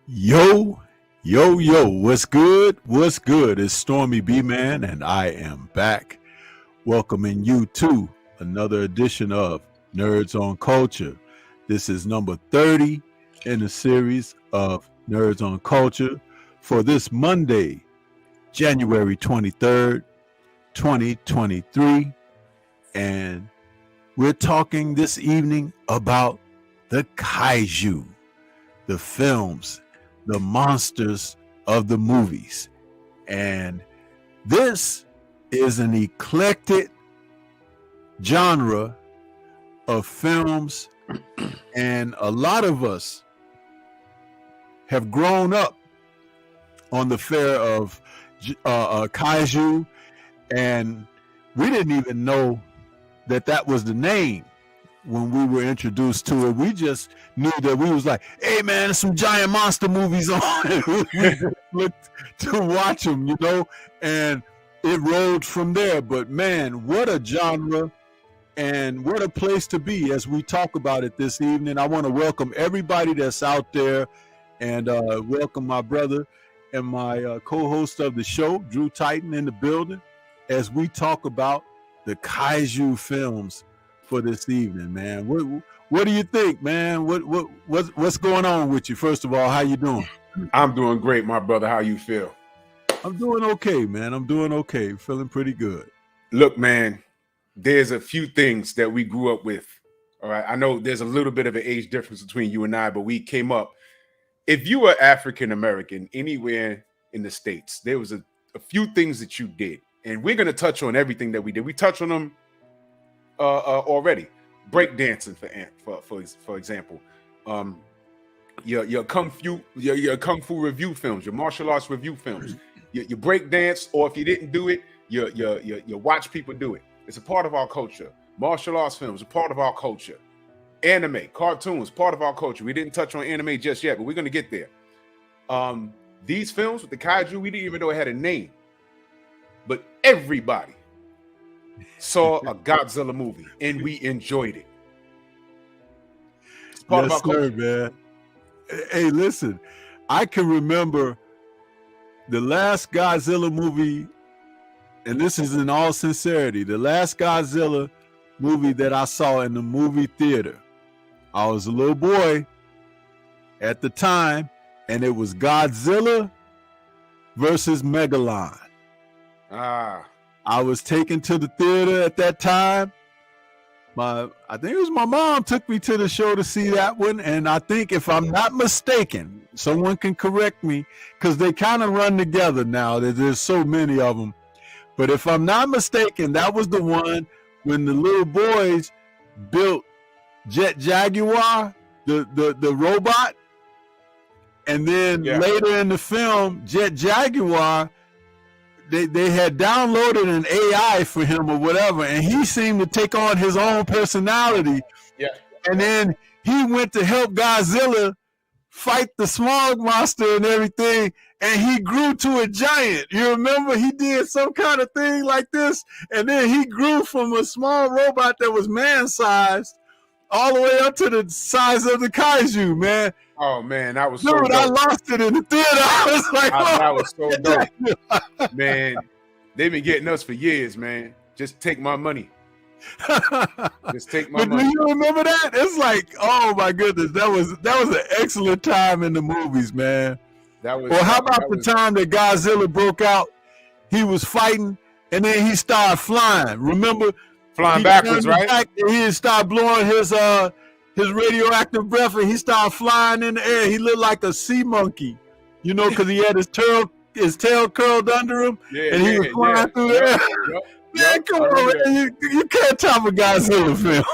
Yo, yo, what's good? What's good? It's Stormy B Man, and I am back welcoming you to another edition of Nerds on Culture. This is number 30 in the series of Nerds on Culture for this Monday, January 23rd, 2023. And we're talking this evening about the Kaiju, the films, the monsters of the movies. And this is an eclectic genre of films, and a lot of us have grown up on the fare of Kaiju, and we didn't even know that was the name when we were introduced to it. We just knew that we was like, hey man, there's some giant monster movies on. We just looked to watch them, and it rolled from there. But man, what a genre and what a place to be as we talk about it this evening. I want to welcome everybody that's out there and welcome my brother and my co-host of the show, Drew Titan, in the building as we talk about the Kaiju films for this evening, man. What do you think, man? What's going on with you? First of all, how you doing? I'm doing great, my brother. How you feel? I'm doing okay, man. I'm doing okay. Feeling pretty good. Look, man, there's a few things that we grew up with. All right. I know there's a little bit of an age difference between you and I, but we came up. If you were African American anywhere in the States, there was a few things that you did. And we're going to touch on everything that we did. We touched on them already. Break dancing, for example, your kung fu review films, your martial arts review films, your break dance, or if you didn't do it, you watch people do it. It's a part of our culture. Martial arts films are part of our culture. Anime, cartoons, part of our culture. We didn't touch on anime just yet, but we're going to get there. These films with the Kaiju, we didn't even know it had a name, but everybody saw a Godzilla movie and we enjoyed it. It's part of our culture, man. Hey, listen, I can remember the last Godzilla movie, and this is in all sincerity, the last Godzilla movie that I saw in the movie theater. I was a little boy at the time, and it was Godzilla versus Megalon. I was taken to the theater at that time. I think it was my mom took me to the show to see that one. And I think, if I'm not mistaken, someone can correct me, because they kind of run together now. There's so many of them. But if I'm not mistaken, that was the one when the little boys built Jet Jaguar, the robot. And then later in the film, Jet Jaguar, they had downloaded an AI for him or whatever, and he seemed to take on his own personality. Yeah. And then he went to help Godzilla fight the smog monster and everything, and he grew to a giant. You remember he did some kind of thing like this, and then he grew from a small robot that was man-sized all the way up to the size of the Kaiju, man. Oh man, that was so dope. I lost it in the theater. I was like, that was so dope. Man, they've been getting us for years, man. Just take my money. Just take my money. Do you remember that? It's like, oh my goodness, that was an excellent time in the movies, man. Or how about the time that Godzilla broke out? He was fighting, and then he started flying. Remember? Flying backwards, right? He started blowing his radioactive breath, and he started flying in the air. He looked like a sea monkey, because he had his tail curled under him, and he was flying through the air. Man, come on, man. You can't top a Godzilla film.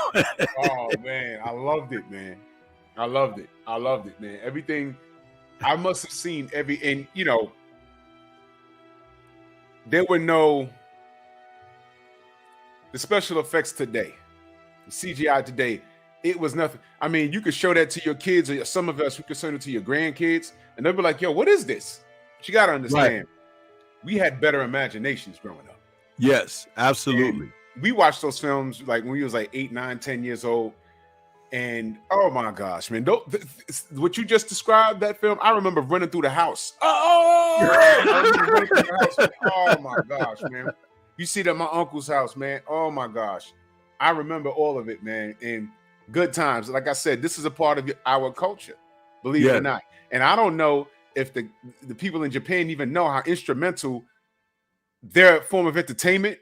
Oh, man. I loved it, man. I loved it, man. Everything. I must have seen and there were the special effects today, the CGI today, it was nothing. I mean, you could show that to your kids, or some of us, we could send it to your grandkids, and they'll be like, yo, what is this? But you got to understand, we had better imaginations growing up. Yes, absolutely. And we watched those films like when we was like 8, 9, 10 years old. And oh my gosh, man, what you just described, that film, I remember running through the house. I remember running through the house. Oh my gosh, man. You see that at my uncle's house, man. Oh my gosh. I remember all of it, man. And good times. Like I said, this is a part of our culture, believe it or not. And I don't know if the people in Japan even know how instrumental their form of entertainment,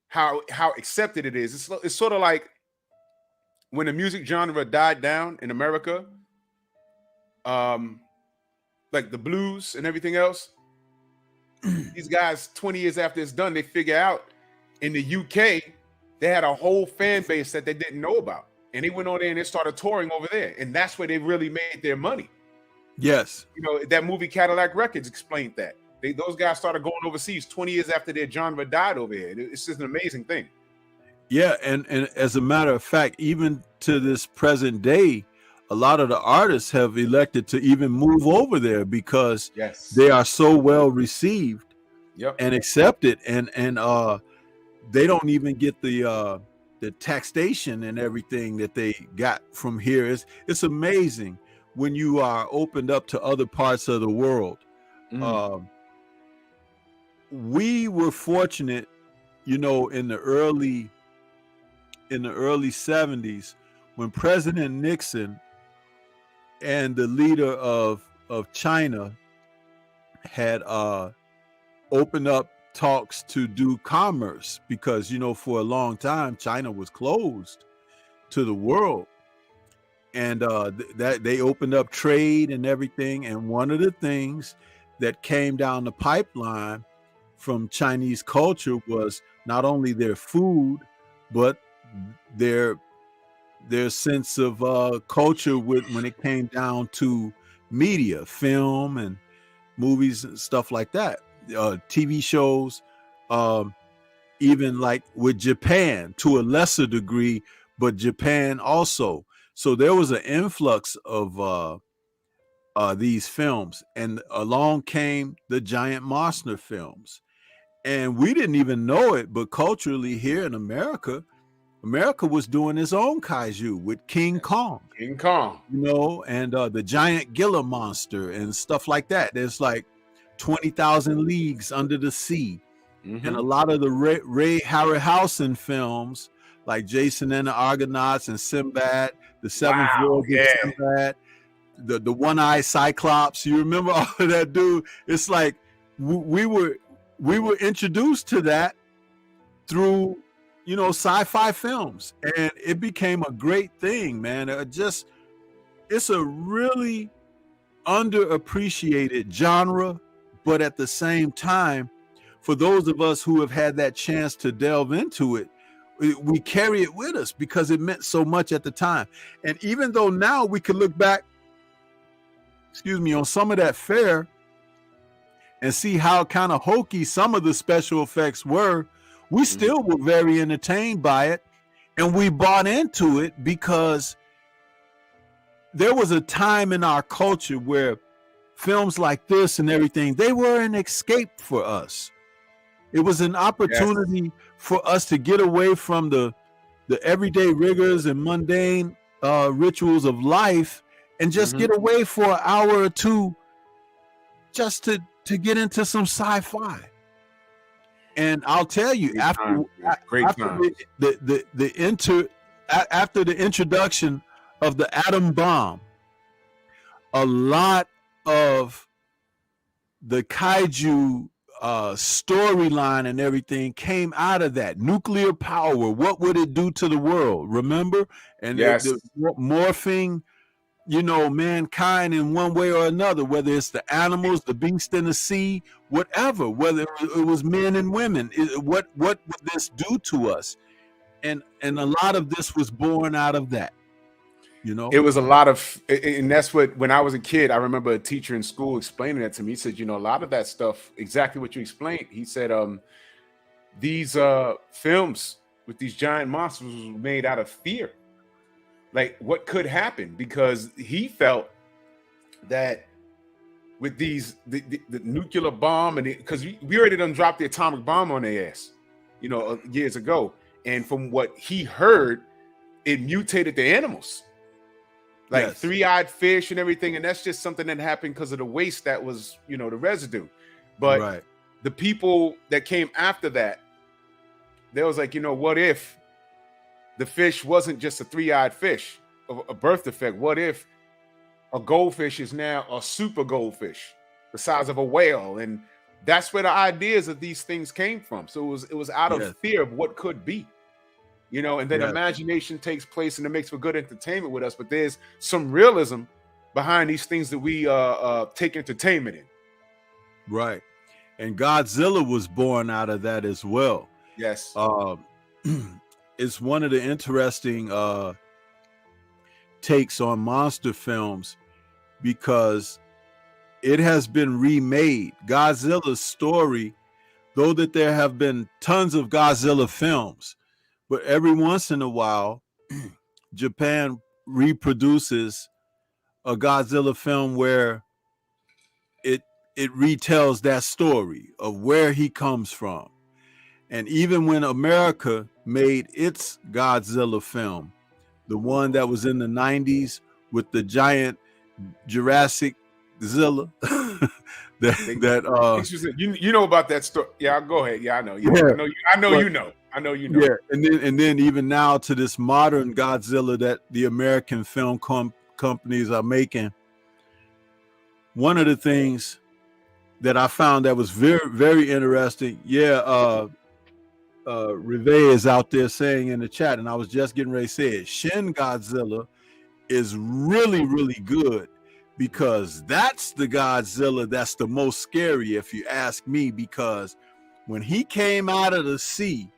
how accepted it is. It's sort of like when the music genre died down in America, like the blues and everything else. These guys, 20 years after it's done, they figure out in the UK, they had a whole fan base that they didn't know about. And they went on there and they started touring over there. And that's where they really made their money. Yes. You know, that movie Cadillac Records explained that. Those guys started going overseas 20 years after their genre died over here. It's just an amazing thing. Yeah, and as a matter of fact, even to this present day, a lot of the artists have elected to even move over there because they are so well received and accepted, and they don't even get the taxation and everything that they got from here. It's amazing when you are opened up to other parts of the world. We were fortunate, you know, in the early 70s when President Nixon and the leader of China had opened up talks to do commerce, because, you know, for a long time China was closed to the world, and that they opened up trade and everything. And one of the things that came down the pipeline from Chinese culture was not only their food, but their sense of culture when it came down to media, film and movies and stuff like that, TV shows, even like with Japan to a lesser degree, but Japan also. So there was an influx of these films, and along came the giant monster films. And we didn't even know it, but culturally here in America was doing its own kaiju with King Kong. King Kong. You know, and the giant Gila monster and stuff like that. There's like 20,000 Leagues Under the Sea. And a lot of the Ray Harryhausen films, like Jason and the Argonauts and Sinbad, the Seventh Voyage of Sinbad, the one-eyed Cyclops. You remember all of that, dude? It's like we were introduced to that through, you know, sci-fi films, and it became a great thing, man. It's a really underappreciated genre, but at the same time, for those of us who have had that chance to delve into it, we carry it with us because it meant so much at the time. And even though now we could look back, on some of that fare and see how kind of hokey some of the special effects were, we still were very entertained by it, and we bought into it because there was a time in our culture where films like this and everything, they were an escape for us. It was an opportunity for us to get away from the everyday rigors and mundane rituals of life and just get away for an hour or two just to get into some sci-fi. And I'll tell you, after the introduction of the atom bomb, a lot of the kaiju storyline and everything came out of that. Nuclear power, what would it do to the world? Remember? And the morphing, you know, mankind in one way or another, whether it's the animals, the beast in the sea, whatever, whether it was men and women, what would this do to us? And a lot of this was born out of that. You know, it was a lot of, and that's what, when I was a kid, I remember a teacher in school explaining that to me. He said, you know, a lot of that stuff, exactly what you explained. He said, these films with these giant monsters was made out of fear. Like what could happen, because he felt that with these, the nuclear bomb, and because we already done dropped the atomic bomb on their ass, you know, years ago. And from what he heard, it mutated the animals. like Yes. three-eyed fish and everything. And that's just something that happened because of the waste that was, the residue. But Right. the people that came after that, they was like, what if the fish wasn't just a three-eyed fish, a birth defect? What if a goldfish is now a super goldfish, the size of a whale? And that's where the ideas of these things came from. So it was out of Yes. fear of what could be, and then Yes. imagination takes place and it makes for good entertainment with us. But there's some realism behind these things that we take entertainment in. Right. And Godzilla was born out of that as well. Yes. It's one of the interesting takes on monster films because it has been remade. Godzilla's story, though that there have been tons of Godzilla films, but every once in a while, Japan reproduces a Godzilla film where it retells that story of where he comes from. And even when America made its Godzilla film, the one that was in the 90s with the giant Jurassic Zilla, you know about that story. Yeah, go ahead. Yeah, I know. Yeah. I know you know. Yeah, and then even now to this modern Godzilla that the American film companies are making. One of the things that I found that was very, very interesting. Yeah, Rive is out there saying in the chat, and I was just getting ready to say it. Shin Godzilla is really, really good because that's the Godzilla that's the most scary, if you ask me, because when he came out of the sea,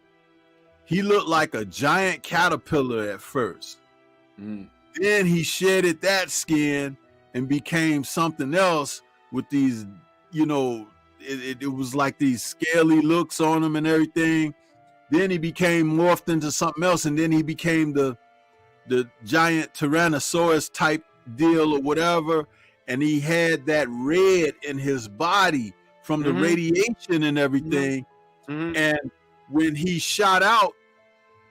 he looked like a giant caterpillar at first. Then he shedded that skin and became something else with these, it was like these scaly looks on him and everything. Then he became morphed into something else, and then he became the giant Tyrannosaurus type deal or whatever. And he had that red in his body from the radiation and everything. And when he shot out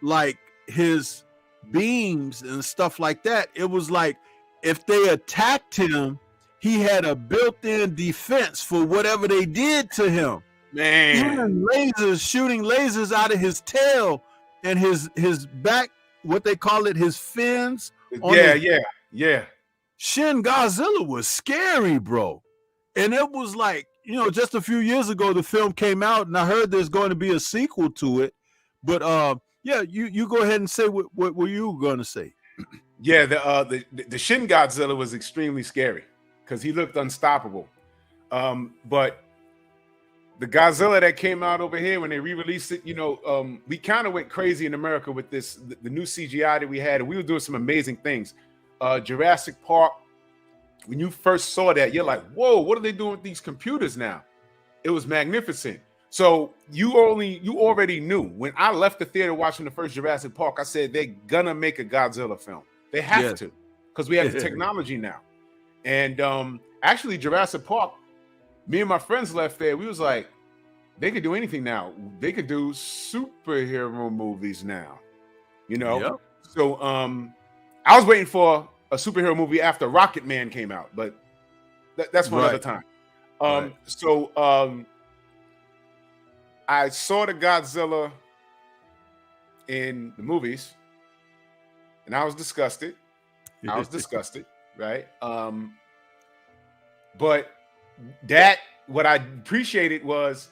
like his beams and stuff like that, it was like if they attacked him, he had a built-in defense for whatever they did to him. Man, even shooting lasers out of his tail and his back, what they call it, his fins. Yeah. Shin Godzilla was scary, bro. And it was like, just a few years ago, the film came out, and I heard there's going to be a sequel to it. But yeah, you go ahead and say what were you going to say? Yeah, the Shin Godzilla was extremely scary because he looked unstoppable. But the Godzilla that came out over here when they re-released it, we kind of went crazy in America with the new CGI that we had, and we were doing some amazing things. Jurassic Park, when you first saw that, you're like, whoa, what are they doing with these computers now? It was magnificent. So you already knew when I left the theater watching the first Jurassic Park, I said they're gonna make a Godzilla film. They have to, because we have the technology now. And actually, Jurassic Park, me and my friends left there. We was like, they could do anything now. They could do superhero movies now, Yep. So I was waiting for a superhero movie after Rocket Man came out, but that's for another time. So I saw the Godzilla in the movies, and I was disgusted. Right? But what I appreciated was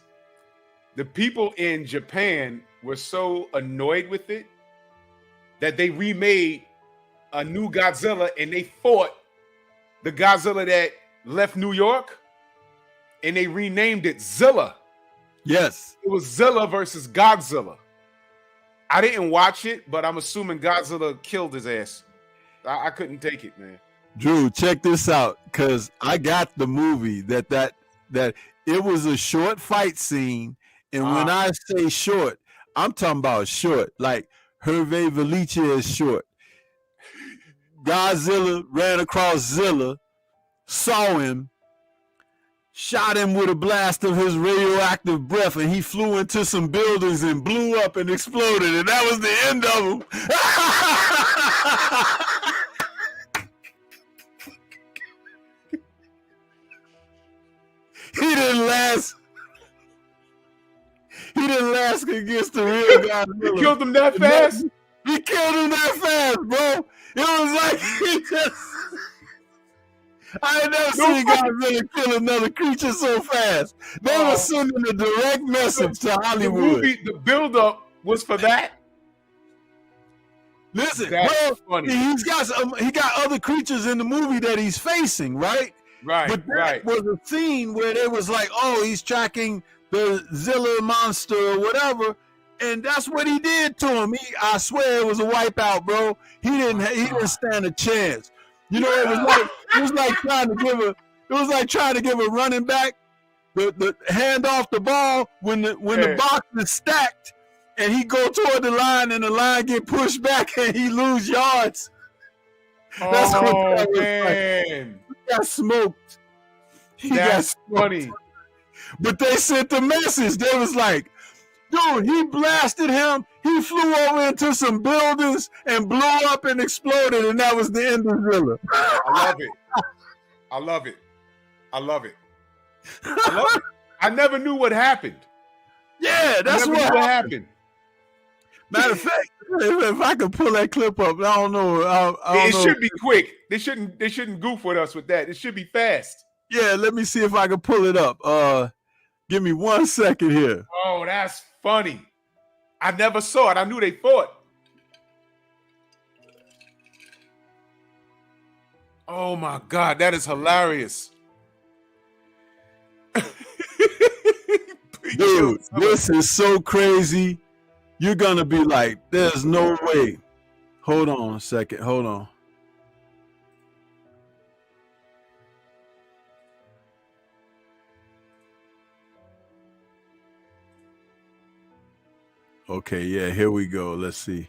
the people in Japan were so annoyed with it that they remade a new Godzilla, and they fought the Godzilla that left New York, and they renamed it Zilla. Yes. It was Zilla versus Godzilla. I didn't watch it, but I'm assuming Godzilla killed his ass. I couldn't take it, man. Drew, check this out, because I got the movie that it was a short fight scene, and when I say short, I'm talking about short, like Hervé Villechaize is short. Godzilla ran across Zilla, saw him, shot him with a blast of his radioactive breath, and he flew into some buildings and blew up and exploded, and that was the end of him. last. He didn't last against the real Godzilla. He killed him that fast? He killed him that fast, bro. It was like he just. I ain't never seen Godzilla kill another creature so fast. They were sending a direct message to Hollywood. The build-up was for that. Listen, that's funny. He got other creatures in the movie that he's facing, right? Right. But that was a scene where it was like, oh, he's tracking the Zilla monster or whatever, and that's what he did to him. I swear it was a wipeout, bro. He didn't stand a chance. You know, it was like trying to give a running back the hand off the ball when the box is stacked and he go toward the line and the line get pushed back and he lose yards. That's what that was like. He got smoked. That's funny. But they sent the message. They was like, dude, he blasted him. He flew over into some buildings and blew up and exploded, and that was the end of Zilla. I love it. I love it. I love it. I love it. I never knew what happened. Yeah, that's what happened. Matter of fact, if I could pull that clip up, I don't know. It should be quick. They shouldn't goof with us with that. It should be fast. Yeah, let me see if I can pull it up. Give me 1 second here. Oh, that's funny. I never saw it. I knew they fought. Oh my God, that is hilarious. Dude, this is so crazy. You're gonna be like, there's no way. Hold on a second. Hold on. Okay, yeah, here we go. Let's see.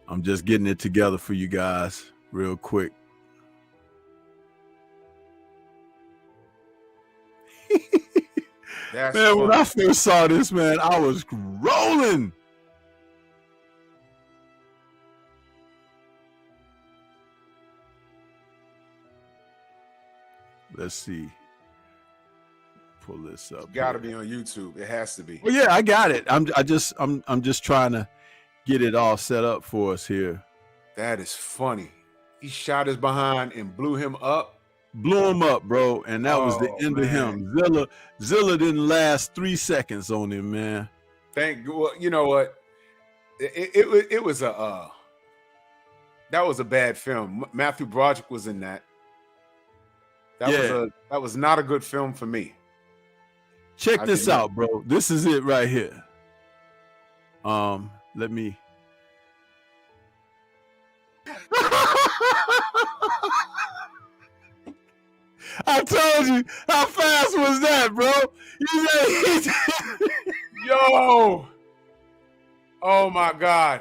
I'm just getting it together for you guys real quick. That's man, funny. when I first saw this, man, I was rolling. Let's see. Pull this up. Got to be on YouTube. It has to be. Well, yeah, I got it. I'm just trying to get it all set up for us here. That is funny. He shot his behind and blew him up. Blew him up, bro, and that was the end of him. Zilla didn't last 3 seconds on him, man. You know what? It was that was a bad film. Matthew Broderick was in that. That was not a good film for me. Check this out, bro. This is it right here. Let me. I told you, how fast was that, bro? Yo! Oh my God!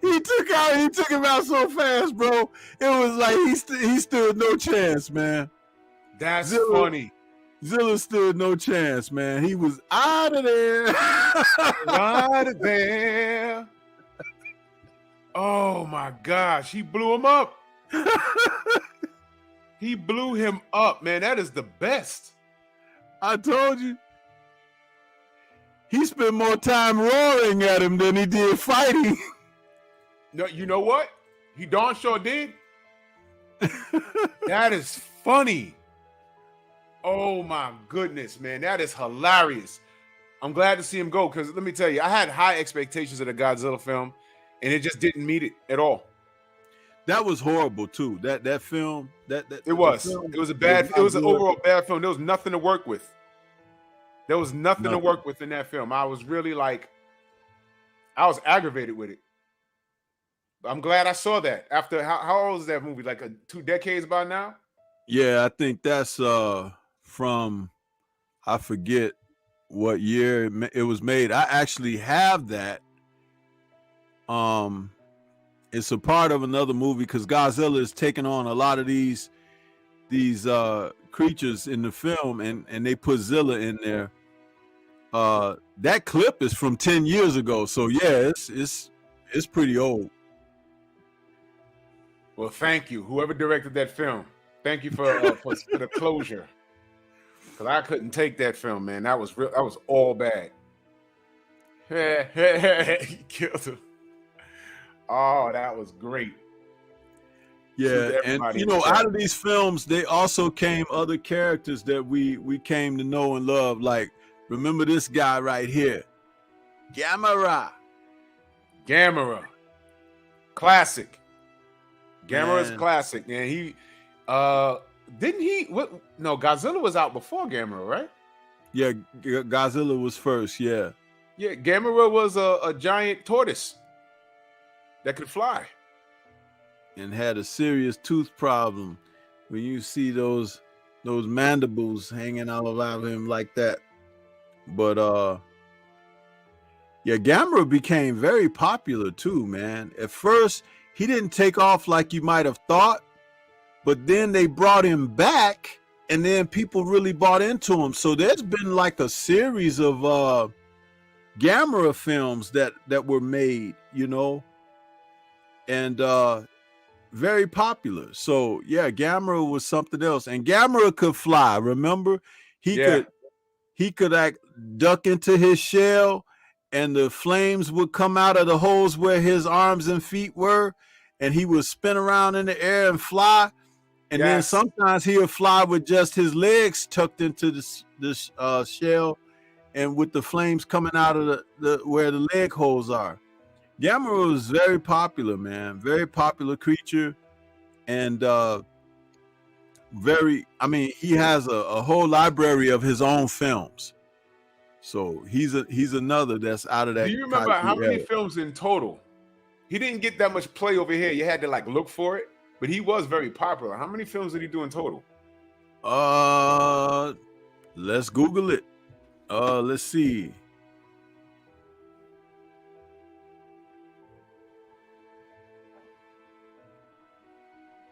He took him out so fast, bro. It was like he stood no chance, man. That's funny. Zilla stood no chance, man. He was out of there. Out of there. Oh my gosh, he blew him up. He blew him up, man. That is the best. I told you. He spent more time roaring at him than he did fighting. No, you know what? He darn sure did. That is funny. Oh my goodness, man. That is hilarious. I'm glad to see him go because let me tell you, I had high expectations of the Godzilla film and it just didn't meet it at all. That was horrible too. That film, it was an overall bad film. There was nothing to work with. There was nothing to work with in that film. I was really like, I was aggravated with it. I'm glad I saw that. After how old is that movie? Like 2 decades by now? Yeah, I think that's from, I forget what year it was made. I actually have that. It's a part of another movie because Godzilla is taking on a lot of these creatures in the film, and they put Zilla in there. That clip is from 10 years ago, so yeah, it's pretty old. Well, thank you, whoever directed that film. Thank you for the closure. Because I couldn't take that film, man. That was real. That was all bad. He killed him. Oh, that was great. Yeah, and you know, out of these films, they also came other characters that we came to know and love. Like, remember this guy right here, Gamera. Classic. Gamera's classic, man. He didn't he? No, Godzilla was out before Gamera, right? Yeah, Godzilla was first. Yeah. Yeah, Gamera was a giant tortoise that could fly and had a serious tooth problem. When you see those mandibles hanging out of him like that. But yeah, Gamera became very popular too, man. At first, he didn't take off like you might have thought, but then they brought him back, and then people really bought into him. So there's been like a series of Gamera films that were made, you know, and very popular. So yeah, Gamera was something else, and Gamera could fly. Remember, he could duck into his shell, and the flames would come out of the holes where his arms and feet were, and he would spin around in the air and fly. And then sometimes he would fly with just his legs tucked into the shell, and with the flames coming out of the where the leg holes are. Gamera was very popular, man. Very popular creature, and he has a whole library of his own films. So he's another that's out of that. Do you remember how many films in total? He didn't get that much play over here. You had to like look for it, but he was very popular. How many films did he do in total? Let's Google it. Let's see.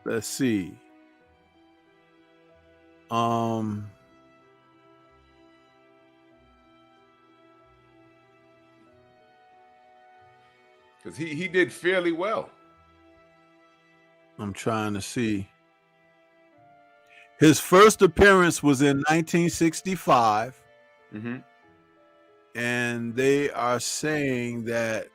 Let's see. Because he did fairly well. I'm trying to see. His first appearance was in 1965. Mm-hmm. And they are saying that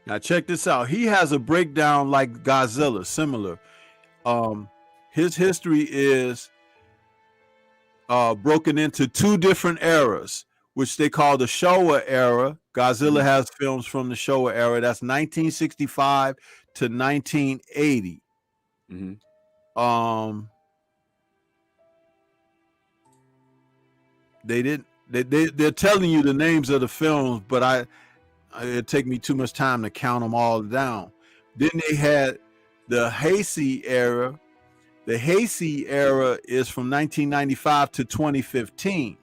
Now check this out. He has a breakdown like Godzilla, similar. His history is broken into two different eras, which they call the Showa era. Godzilla has films from the Showa era. That's 1965 to 1980. Mm-hmm. They're telling you the names of the films, but it'd take me too much time to count them all down. Then they had the Heisei era. The Heisei era is from 1995 to 2015.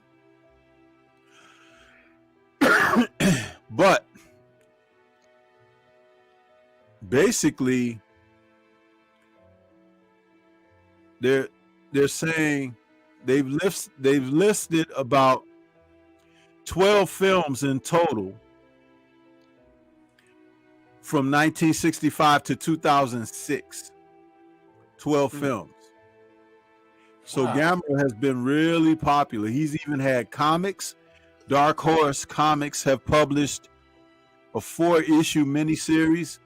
But basically, they're saying they've listed about 12 films in total from 1965 to 2006. 12 films. So wow. Gamera has been really popular. He's even had comics. Dark Horse Comics have published a 4-issue miniseries.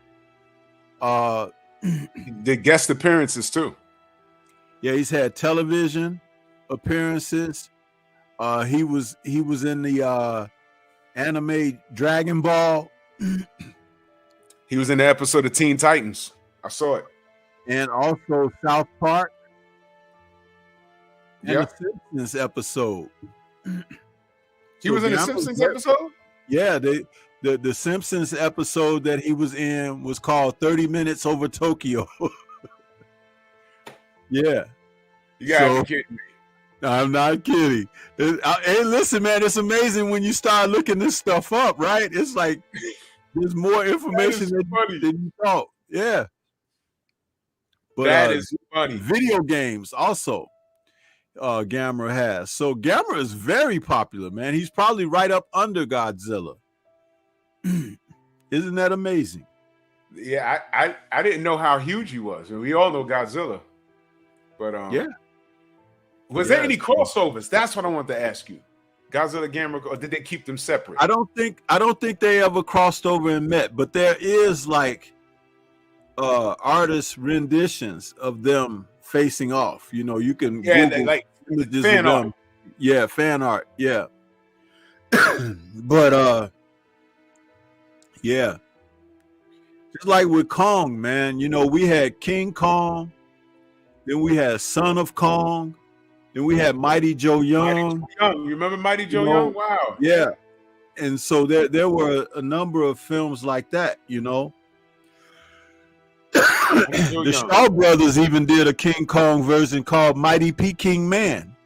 The guest appearances too. Yeah, he's had television appearances. He was in the anime Dragon Ball. He was in the episode of Teen Titans. I saw it. And also South Park. And the Simpsons episode. He was in the Simpsons episode? Yeah, the Simpsons episode that he was in was called 30 Minutes Over Tokyo. Yeah. You gotta be kidding me. I'm not kidding. Hey, listen, man, it's amazing when you start looking this stuff up, right? It's like there's more information than you thought. Yeah. But that is funny. video games also, Gamera has. So Gamera is very popular, man. He's probably right up under Godzilla. Isn't that amazing? Yeah, I didn't know how huge he was. And we all know Godzilla. But yeah. Was there any crossovers? That's what I wanted to ask you. Godzilla, Gamera, or did they keep them separate? I don't think they ever crossed over and met, but there is like artist renditions of them facing off. You know, you can Google like images fan of them. art. Yeah, fan art. Yeah. But yeah. Just like with Kong, man, you know, we had King Kong, then we had Son of Kong, then we had Mighty Joe Young. You remember Mighty Joe Young? Wow. Yeah. And so there were a number of films like that, you know. The Shaw Brothers even did a King Kong version called Mighty Peking Man.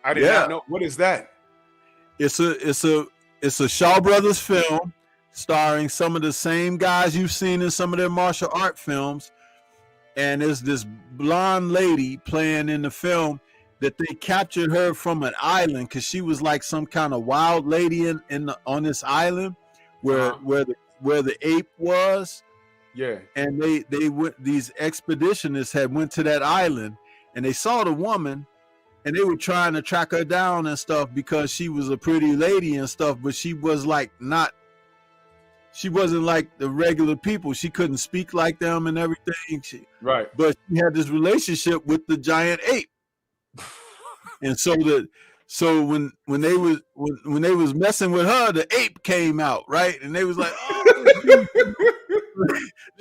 I did not know. What is that? It's a Shaw Brothers film starring some of the same guys you've seen in some of their martial art films. And there's this blonde lady playing in the film that they captured her from an island because she was like some kind of wild lady on this island where the ape was. Yeah. And they went, these expeditionists had went to that island and they saw the woman and they were trying to track her down and stuff because she was a pretty lady and stuff, but she was like she wasn't like the regular people. She couldn't speak like them and everything. Right. But she had this relationship with the giant ape. And so when they was messing with her, the ape came out, right? And they was like,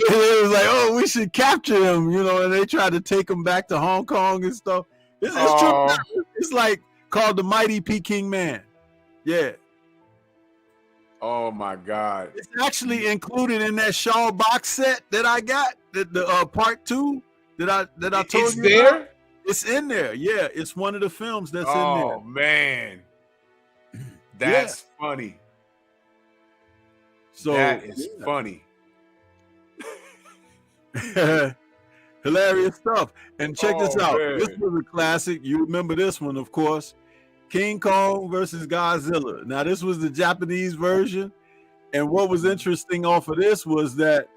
oh, we should capture him, you know, and they tried to take him back to Hong Kong and stuff. It's true. It's like called the Mighty Peking Man. Yeah. Oh my God! It's actually included in that Shaw box set that I got, the part 2 that I told you. It's there. About. It's in there. Yeah, it's one of the films that's in there. Oh man, that's funny. So that is funny. Hilarious stuff. And check this out. Man. This was a classic. You remember this one, of course. King Kong versus Godzilla. Now, this was the Japanese version. And what was interesting off of this was that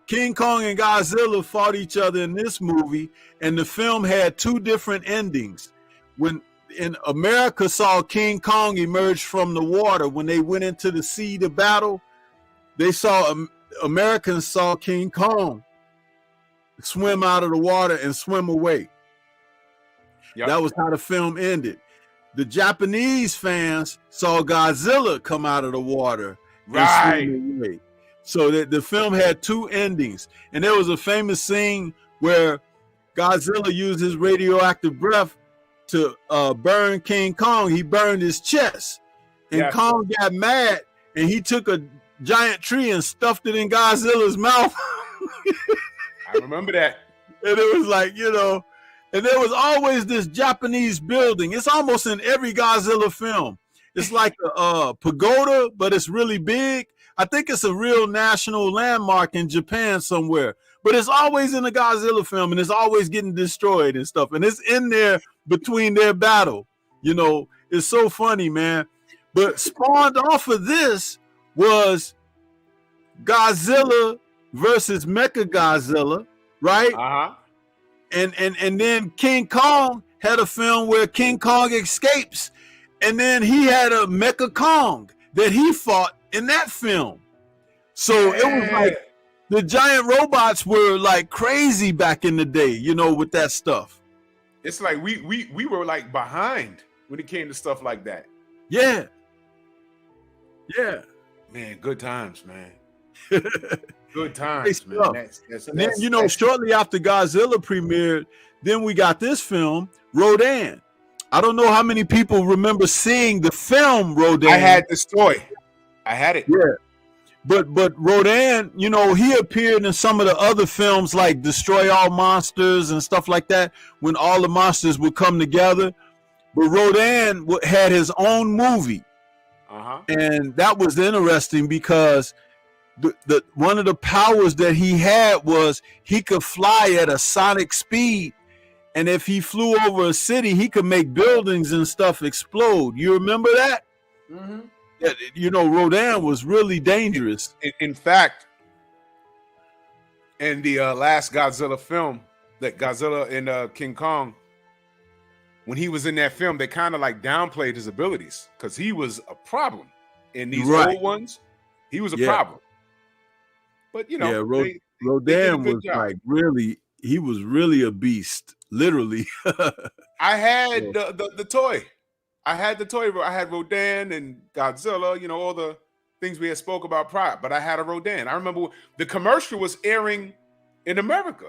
King Kong and Godzilla fought each other in this movie, and the film had 2 different endings. When in America saw King Kong emerge from the water, when they went into the sea to battle, they saw Americans saw King Kong swim out of the water and swim away. Yep. That was how the film ended. The Japanese fans saw Godzilla come out of the water and swim away. So that the film had 2 endings. And there was a famous scene where Godzilla used his radioactive breath to burn King Kong. He burned his chest. And Kong got mad and he took a giant tree and stuffed it in Godzilla's mouth. I remember that. And it was like, you know, and there was always this Japanese building. It's almost in every Godzilla film. It's like a pagoda, but it's really big. I think it's a real national landmark in Japan somewhere. But it's always in the Godzilla film, and it's always getting destroyed and stuff. And it's in there between their battle. You know, it's so funny, man. But spawned off of this was Godzilla versus Mechagodzilla, right? Uh-huh. And then King Kong had a film where King Kong escapes, and then he had a Mecha Kong that he fought in that film. So it was like the giant robots were like crazy back in the day, you know, with that stuff. It's like we were like behind when it came to stuff like that. Yeah. Man, good times, man. Good times, man. That's, and then, you know, shortly after Godzilla premiered, then we got this film, Rodan. I don't know how many people remember seeing the film Rodan. I had this toy. I had it. Yeah. But Rodan, you know, he appeared in some of the other films like Destroy All Monsters and stuff like that, when all the monsters would come together. But Rodan had his own movie. Uh-huh. And that was interesting because the one of the powers that he had was he could fly at a sonic speed, and if he flew over a city, he could make buildings and stuff explode. You remember that? Mm-hmm. That, you know, Rodan was really dangerous. In fact, in the last Godzilla film, that Godzilla and King Kong, when he was in that film, they kind of like downplayed his abilities because he was a problem. In these old ones, he was a problem. But you know, Rodan was like really, he was really a beast, literally. I had the toy. I had the toy. I had Rodan and Godzilla, you know, all the things we had spoke about prior, but I had a Rodan. I remember the commercial was airing in America.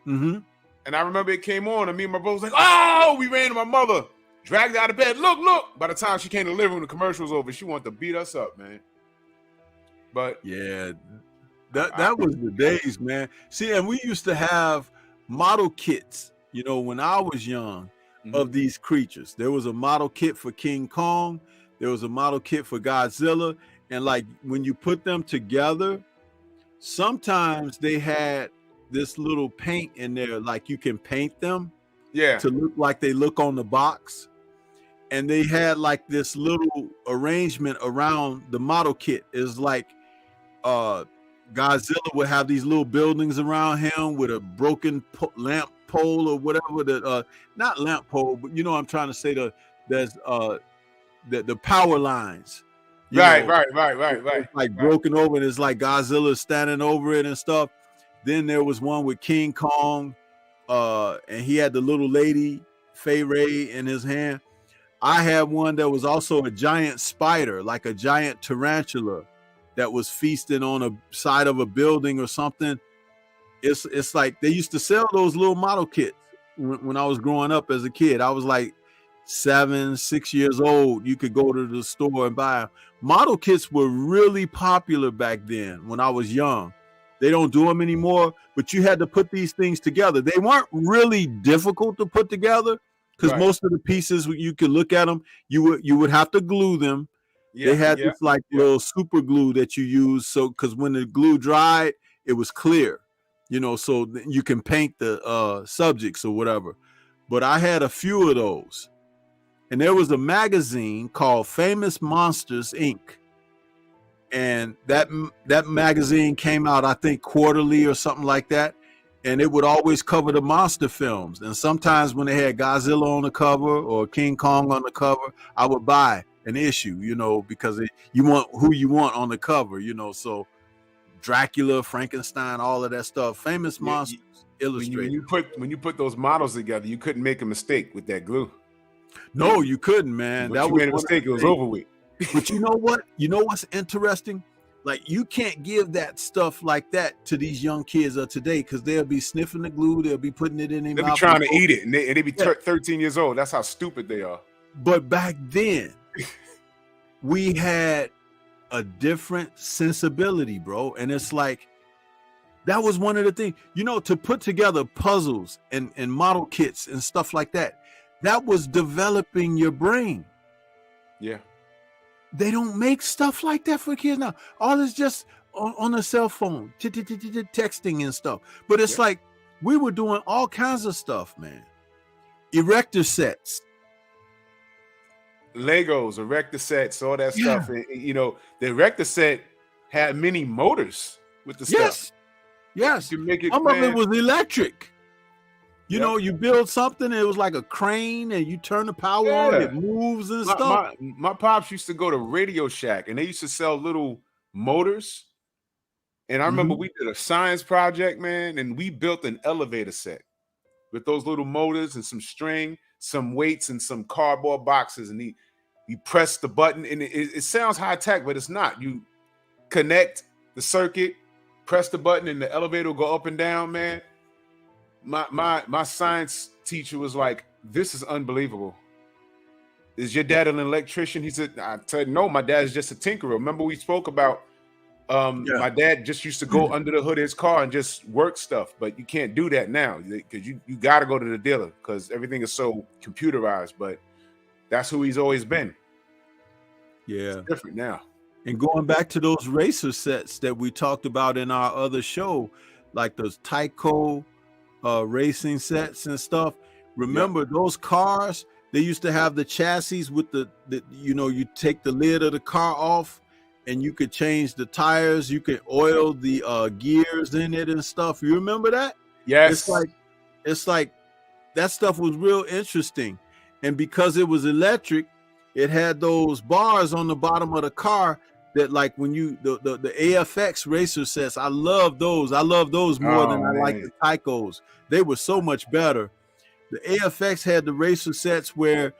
Mm-hmm. And I remember it came on, and me and my brother was like, oh, we ran to my mother, dragged her out of bed. Look. By the time she came to the living room, the commercial was over. She wanted to beat us up, man. But yeah, that was the days, man. See, and we used to have model kits, you know, when I was young, of these creatures. There was a model kit for King Kong. There was a model kit for Godzilla. And like when you put them together, sometimes they had this little paint in there, like you can paint them to look like they look on the box. And they had like this little arrangement around the model kit. Is like Godzilla would have these little buildings around him with a broken lamp pole or whatever, that not lamp pole, but you know what I'm trying to say, there's the power lines. Right. Like broken over, and it's like Godzilla standing over it and stuff. Then there was one with King Kong, and he had the little lady Fay Ray in his hand. I had one that was also a giant spider, like a giant tarantula, that was feasting on a side of a building or something. It's like they used to sell those little model kits when I was growing up as a kid. I was like 7, 6 years old. You could go to the store and buy them. Model kits were really popular back then when I was young. They don't do them anymore, but you had to put these things together. They weren't really difficult to put together because most of the pieces, you could look at them, you would have to glue them. They had this like little super glue that you use, so because when the glue dried, it was clear, you know, so you can paint the subjects or whatever. But I had a few of those, and there was a magazine called Famous Monsters Inc. And that magazine came out, I think, quarterly or something like that. And it would always cover the monster films. And sometimes when they had Godzilla on the cover or King Kong on the cover, I would buy an issue, you know, because you want who you want on the cover, you know. So Dracula, Frankenstein, all of that stuff. Famous Monsters Illustrated. When you put those models together, you couldn't make a mistake with that glue. No, you couldn't, man. But you made a mistake, it was over with. But you know what? You know what's interesting? Like, you can't give that stuff like that to these young kids of today, because they'll be sniffing the glue, they'll be putting it in their mouth. They'll be trying to eat it, and they be 13 years old. That's how stupid they are. But back then, we had a different sensibility, bro. And it's like, that was one of the things, you know, to put together puzzles and model kits and stuff like that. That was developing your brain. Yeah. They don't make stuff like that for kids now. All is just on a cell phone, texting and stuff. But it's like we were doing all kinds of stuff, man. Erector sets, Legos, erector sets, all that stuff. And, you know, the erector set had many motors with the stuff. Yes. You can make it, some of it was electric. You know, you build something, it was like a crane, and you turn the power on, it moves and stuff. My pops used to go to Radio Shack, and they used to sell little motors. And I remember we did a science project, man, and we built an elevator set with those little motors and some string, some weights, and some cardboard boxes. And he pressed the button, and it sounds high tech, but it's not. You connect the circuit, press the button, and the elevator will go up and down, man. My science teacher was like, "This is unbelievable. Is your dad an electrician?" He said, "I said no, my dad is just a tinkerer." Remember we spoke about my dad just used to go under the hood of his car and just work stuff, but you can't do that now because you got to go to the dealer because everything is so computerized. But that's who he's always been. Yeah, it's different now. And going back to those racer sets that we talked about in our other show, like those Tyco racing sets and stuff. Remember those cars? They used to have the chassis with the you take the lid of the car off and you could change the tires, you could oil the gears in it and stuff. You remember that? Yes. It's like that stuff was real interesting. And because it was electric, it had those bars on the bottom of the car that, like, when you the AFX racer sets, I love those. I love those more than I like the Tycos. They were so much better. The AFX had the racer sets where,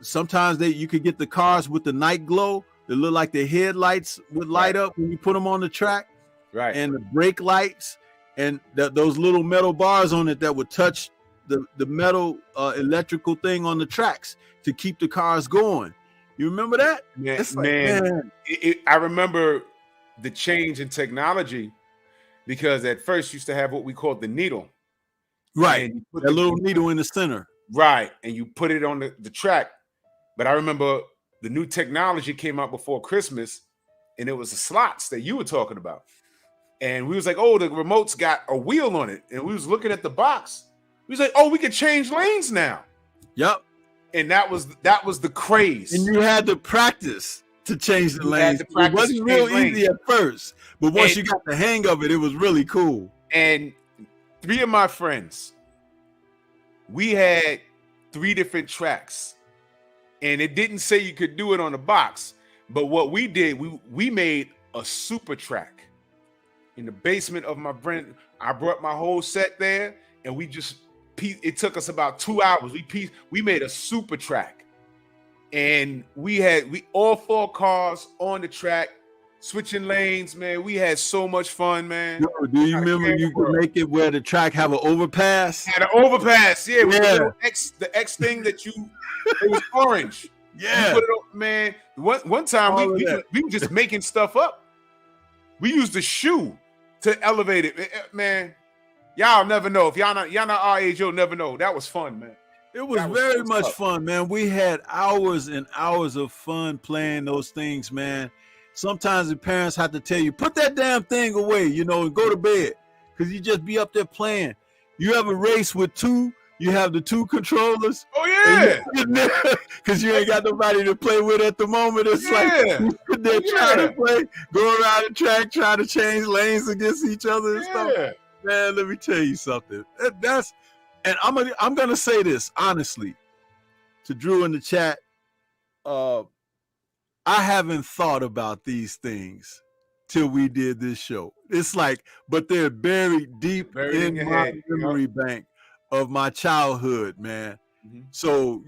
sometimes you could get the cars with the night glow that look like the headlights would light up when you put them on the track. Right. And the brake lights and those little metal bars on it that would touch the metal electrical thing on the tracks to keep the cars going. You remember that? I remember the change in technology, because at first you used to have what we called the needle. Right. That little needle in the center. Right. And you put it on the track. But I remember the new technology came out before Christmas, and it was the slots that you were talking about. And we was like, oh, the remote's got a wheel on it. And we was looking at the box. We was like, oh, we can change lanes now. Yep. And that was the craze. And you had to practice to change the lanes. It wasn't real easy at first, but once you got the hang of it, it was really cool. And 3 of my friends, we had 3 different tracks, and it didn't say you could do it on the box. But what we did, we made a super track in the basement of my friend. I brought my whole set there, and we just. It took us about 2 hours. We made a super track, and we all 4 cars on the track, switching lanes. Man, we had so much fun, man. Yo, do you remember you could make it where the track have an overpass? Had an overpass, yeah. With the X thing that it was orange. Yeah, put it up, man. One time we were just making stuff up. We used the shoe to elevate it, man. Y'all never know. If y'all not our age, you'll never know. That was fun, man. It was very much fun, man. We had hours and hours of fun playing those things, man. Sometimes the parents have to tell you, put that damn thing away, and go to bed, because you just be up there playing. You have a race with 2, you have the 2 controllers. Oh, yeah. Because you ain't got nobody to play with at the moment. It's like you sit there trying to play, go around the track, trying to change lanes against each other and stuff. Man, let me tell you something. I'm gonna say this honestly to Drew in the chat. I haven't thought about these things till we did this show. It's like, but they're buried deep in my memory bank of my childhood, man. Mm-hmm. So,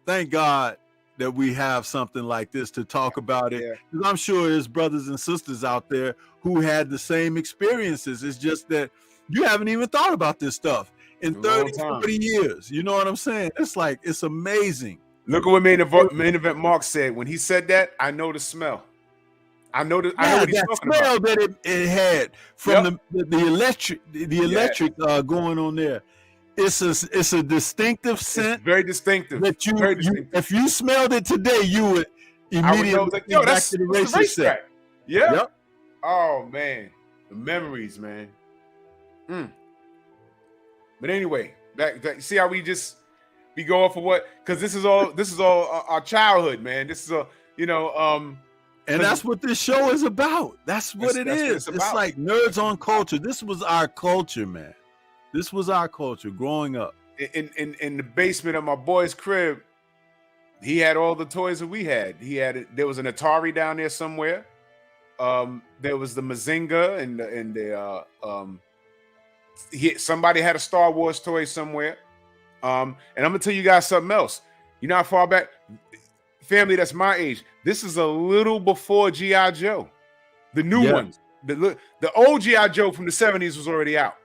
thank God that we have something like this to talk about it. Because I'm sure there's brothers and sisters out there who had the same experiences. It's just that you haven't even thought about this stuff in 30, 40 years. You know what I'm saying? It's like, it's amazing. Look at what main event Mark said. When he said that, I know the smell. I know what he's talking smell about. That it had from the electric going on there. It's a distinctive scent. It's very distinctive. That if you smelled it today, you would immediately yo, back to the racetrack. Yeah. Yep. Oh man, the memories, man. But anyway, back. See how we go off of what? Because this is all our childhood, man. This is and that's what this show is about. That's what it is. It's like Nerds on Culture. This was our culture, man. This was our culture growing up. In the basement of my boy's crib, he had all the toys that we had. There was an Atari down there somewhere. There was the Mazinga and somebody had a Star Wars toy somewhere. And I'm gonna tell you guys something else. You know how far back, family that's my age, this is a little before G.I. Joe. The new ones. The old G.I. Joe from the 70s was already out.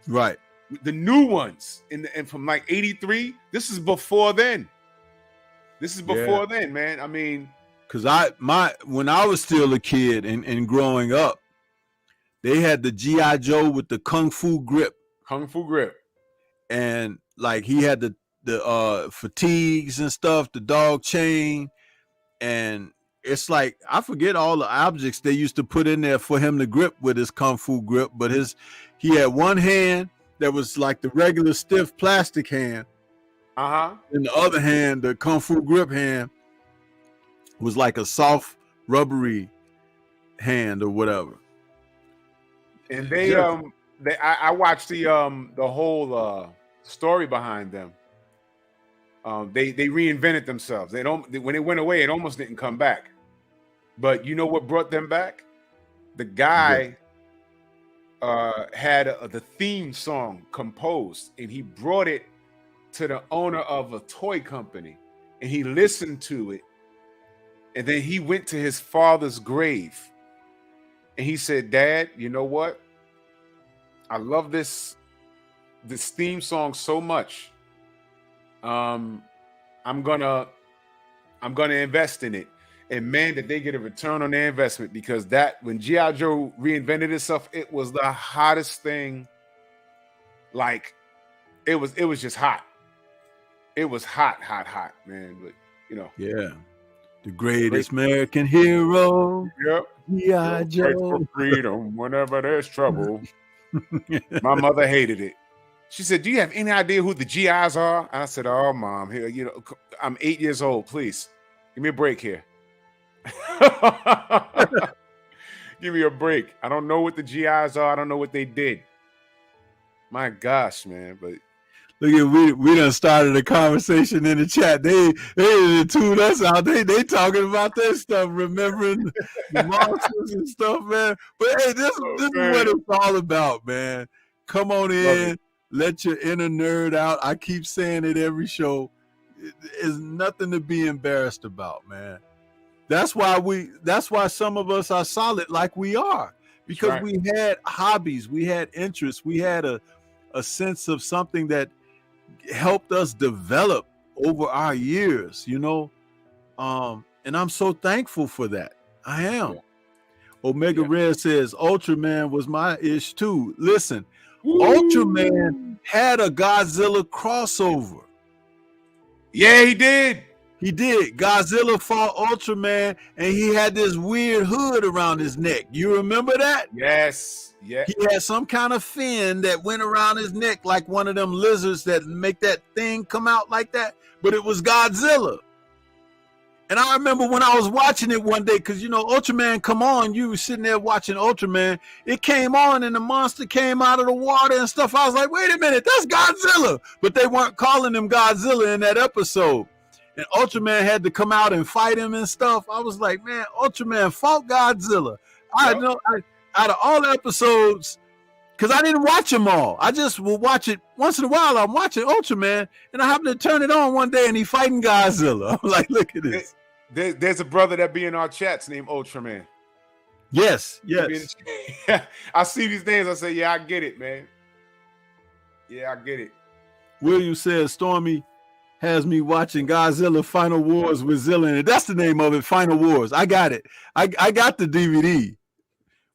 Right. The new ones and from like 83, this is before then. Then, man. I mean, because when I was still a kid and growing up, they had the G.I. Joe with the Kung Fu grip. And like he had the fatigues and stuff, the dog chain, and it's like I forget all the objects they used to put in there for him to grip with his kung fu grip, but he had one hand that was like the regular stiff plastic hand. In the other hand, the kung fu grip hand was like a soft rubbery hand or whatever. And I watched the whole story behind them. They reinvented themselves. When it went away, it almost didn't come back. But you know what brought them back? The guy had the theme song composed, and he brought it to the owner of a toy company, and he listened to it, and then he went to his father's grave, and he said, "Dad, you know what? I love this theme song so much. I'm gonna invest in it." And man, did they get a return on their investment, because that when G.I. Joe reinvented itself, it was the hottest thing. Like it was just hot. It was hot, man. But you know, yeah, the greatest American hero. Yep, G.I. Joe. For freedom whenever there's trouble. My mother hated it. She said, "Do you have any idea who the GIs are?" I said, "Oh, Mom, here, you know, I'm 8 years old. Please, give me a break here." Give me a break. I don't know what the GIs are. I don't know what they did. My gosh, man. But look at we done started a conversation in the chat. They tuned us out. They talking about that stuff, remembering the monsters and stuff, man. But hey, this is what it's all about, man. Come on in, let your inner nerd out. I keep saying it every show. There's nothing to be embarrassed about, man. That's why some of us are solid like we are, because we had hobbies, we had interests, we had a sense of something that helped us develop over our years, you know. And I'm so thankful for that. I am. Yeah. Omega Red says Ultraman was my ish too. Listen, Ultraman had a Godzilla crossover. Yeah, he did. He did. Godzilla fought Ultraman, and he had this weird hood around his neck. You remember that? Yes. Yeah. He had some kind of fin that went around his neck like one of them lizards that make that thing come out like that. But it was Godzilla. And I remember when I was watching it one day, because, you know, Ultraman come on, you were sitting there watching Ultraman. It came on, and the monster came out of the water and stuff. I was like, wait a minute, that's Godzilla. But they weren't calling him Godzilla in that episode. And Ultraman had to come out and fight him and stuff. I was like, man, Ultraman fought Godzilla. I know out of all the episodes, because I didn't watch them all. I just will watch it once in a while. I'm watching Ultraman, and I happen to turn it on one day, and he fighting Godzilla. I'm like, look at this. There's a brother that be in our chats named Ultraman. Yes. I see these names. I say, yeah, I get it, man. Yeah, I get it. William says, Stormy has me watching Godzilla Final Wars with Zilla in it. That's the name of it, Final Wars. I got it. I got the DVD.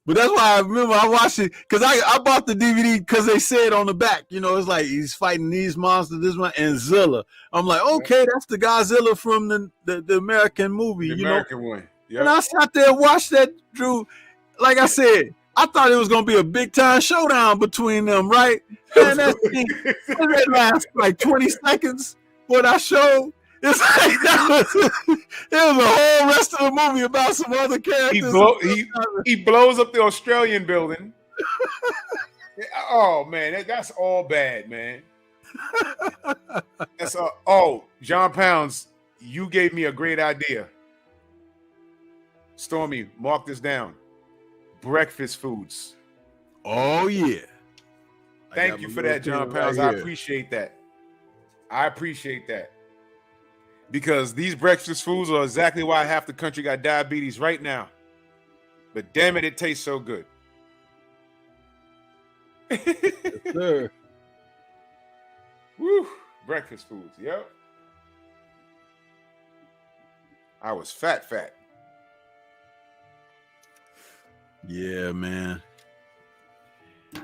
But that's why I remember I watched it, because I bought the DVD because they said on the back, you know, it's like he's fighting these monsters, this one, and Zilla. I'm like, okay, that's the Godzilla from the American movie. The American one. Yep. And I sat there and watched that, Drew. Like I said, I thought it was going to be a big-time showdown between them, right? And that lasts like 20 seconds. What I showed, it's like it was a whole rest of the movie about some other characters. He blows up the Australian building. Oh man, that's all bad, man. That's all. Oh, John Pounds, you gave me a great idea. Stormy, mark this down. Breakfast foods. Oh yeah. Thank you for that, John Pounds. I appreciate that. I appreciate that, because these breakfast foods are exactly why half the country got diabetes right now. But damn it, it tastes so good. Yes, sir. Woo, breakfast foods. Yep. I was fat. Yeah, man.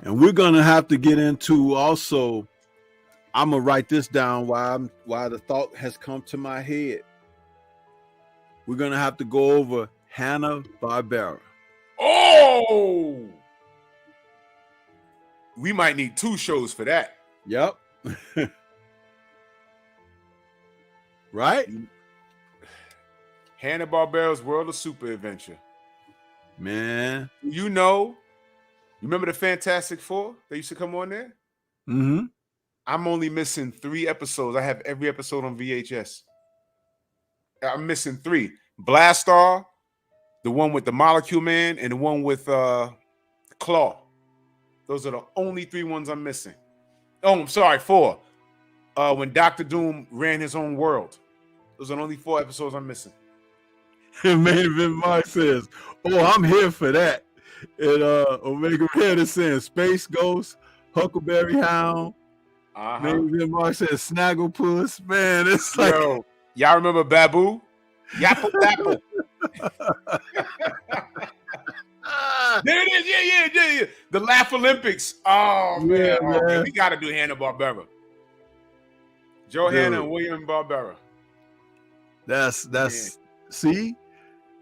And we're gonna have to get into also. I'm gonna write this down while the thought has come to my head. we're gonna have to go over Hanna-Barbera. Oh, we might need 2 shows for that. Yep. Right? Hanna-Barbera's World of Super Adventure. Man. You remember the Fantastic Four that used to come on there? Mm-hmm. I'm only missing 3 episodes. I have every episode on VHS. I'm missing 3. Blastar, the one with the Molecule Man, and the one with Claw. Those are the only 3 ones I'm missing. Oh, I'm sorry, 4. When Dr. Doom ran his own world. Those are the only 4 episodes I'm missing. Main Event Mark says, "Oh, I'm here for that." And Omega Red is saying Space Ghost, Huckleberry Hound. Main Event Mark says Snagglepuss. Man, it's like, yo, y'all remember Babu? Yapple Dapple. There it is. Yeah. The Laugh Olympics. Oh man, Yeah, man. We got to do Hanna-Barbera. Joe Hanna and William Barbera. That's see,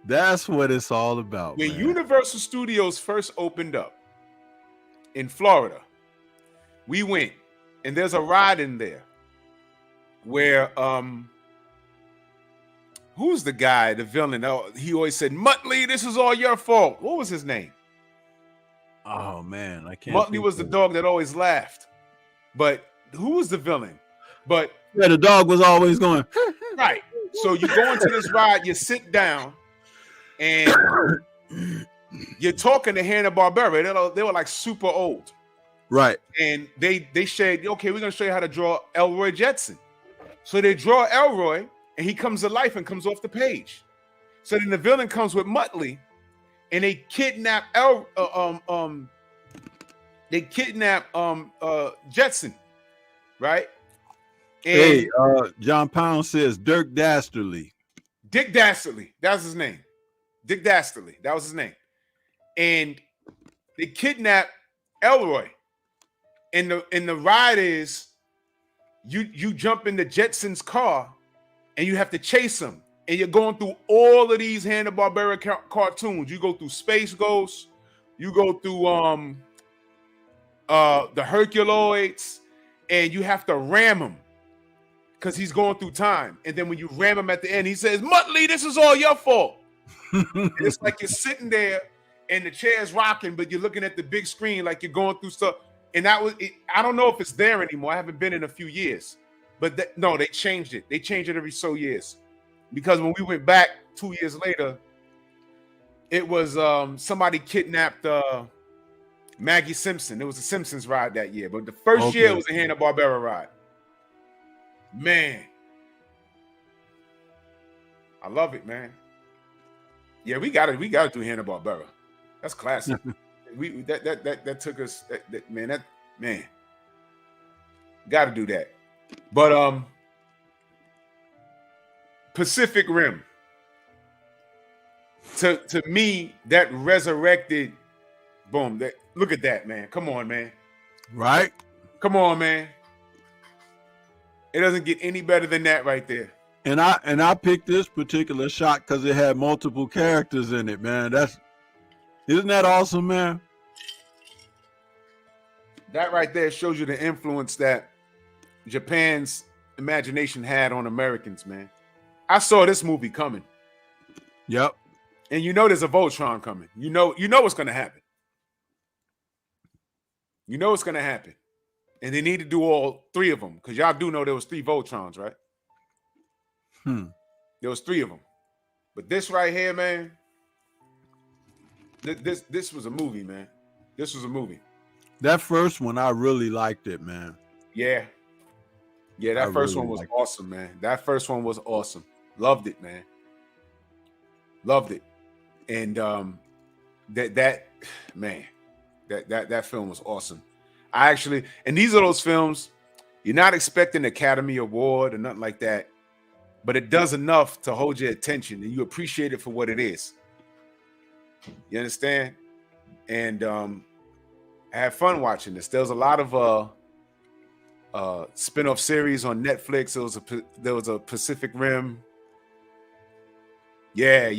that's what it's all about. When man. Universal Studios first opened up in Florida, we went, and there's a ride in there where who's the guy, the villain? Oh, he always said, "Muttley, this is all your fault." What was his name? Oh man, I can't. Muttley was the dog that always laughed. But who was the villain? But yeah, the dog was always going. right. So you go into this ride, you sit down, and you're talking to Hanna-Barbera. They were like super old. Right. And they said, okay, we're going to show you how to draw Elroy Jetson. So they draw Elroy, and he comes to life and comes off the page. So then the villain comes with Muttley, and they kidnap Jetson, right? And hey, John Pound says Dirk Dastardly. Dick Dastardly, that was his name. Dick Dastardly, that was his name. And they kidnap Elroy. And the ride is you jump into Jetson's car and you have to chase him. And you're going through all of these Hanna-Barbera cartoons. You go through Space Ghost, you go through the Herculoids, and you have to ram him because he's going through time. And then when you ram him at the end, he says, "Muttley, this is all your fault." And it's like you're sitting there and the chair's rocking, but you're looking at the big screen like you're going through stuff. And that was it. I don't know if it's there anymore. I haven't been in a few years. But no, they changed it. They change it every so years. Because when we went back 2 years later, it was somebody kidnapped Maggie Simpson. It was a Simpsons ride that year. But the first year it was a Hanna-Barbera ride. Man. I love it, man. Yeah, we got to do Hanna-Barbera. That's classic. that took us man. Got to do that. But Pacific Rim. To me, that resurrected. Boom! Look at that, man. Come on, man. Right? Come on, man. It doesn't get any better than that right there. And I picked this particular shot because it had multiple characters in it, man. Isn't that awesome, man? That right there shows you the influence that Japan's imagination had on Americans, man. I saw this movie coming. Yep. And you know there's a Voltron coming. You know what's going to happen. You know what's going to happen. And they need to do all 3 of them because y'all do know there was 3 Voltrons, right? There was 3 of them. But this right here, man, this was a movie, man. This was a movie. That first one, I really liked it, man. Yeah. Yeah, that first one was awesome, man. That first one was awesome. Loved it, man. Loved it. And that film was awesome. And these are those films, you're not expecting an Academy Award or nothing like that, but it does enough to hold your attention and you appreciate it for what it is. You understand? And I had fun watching this. There was a lot of spin-off series on Netflix. There was a Pacific Rim. Yeah.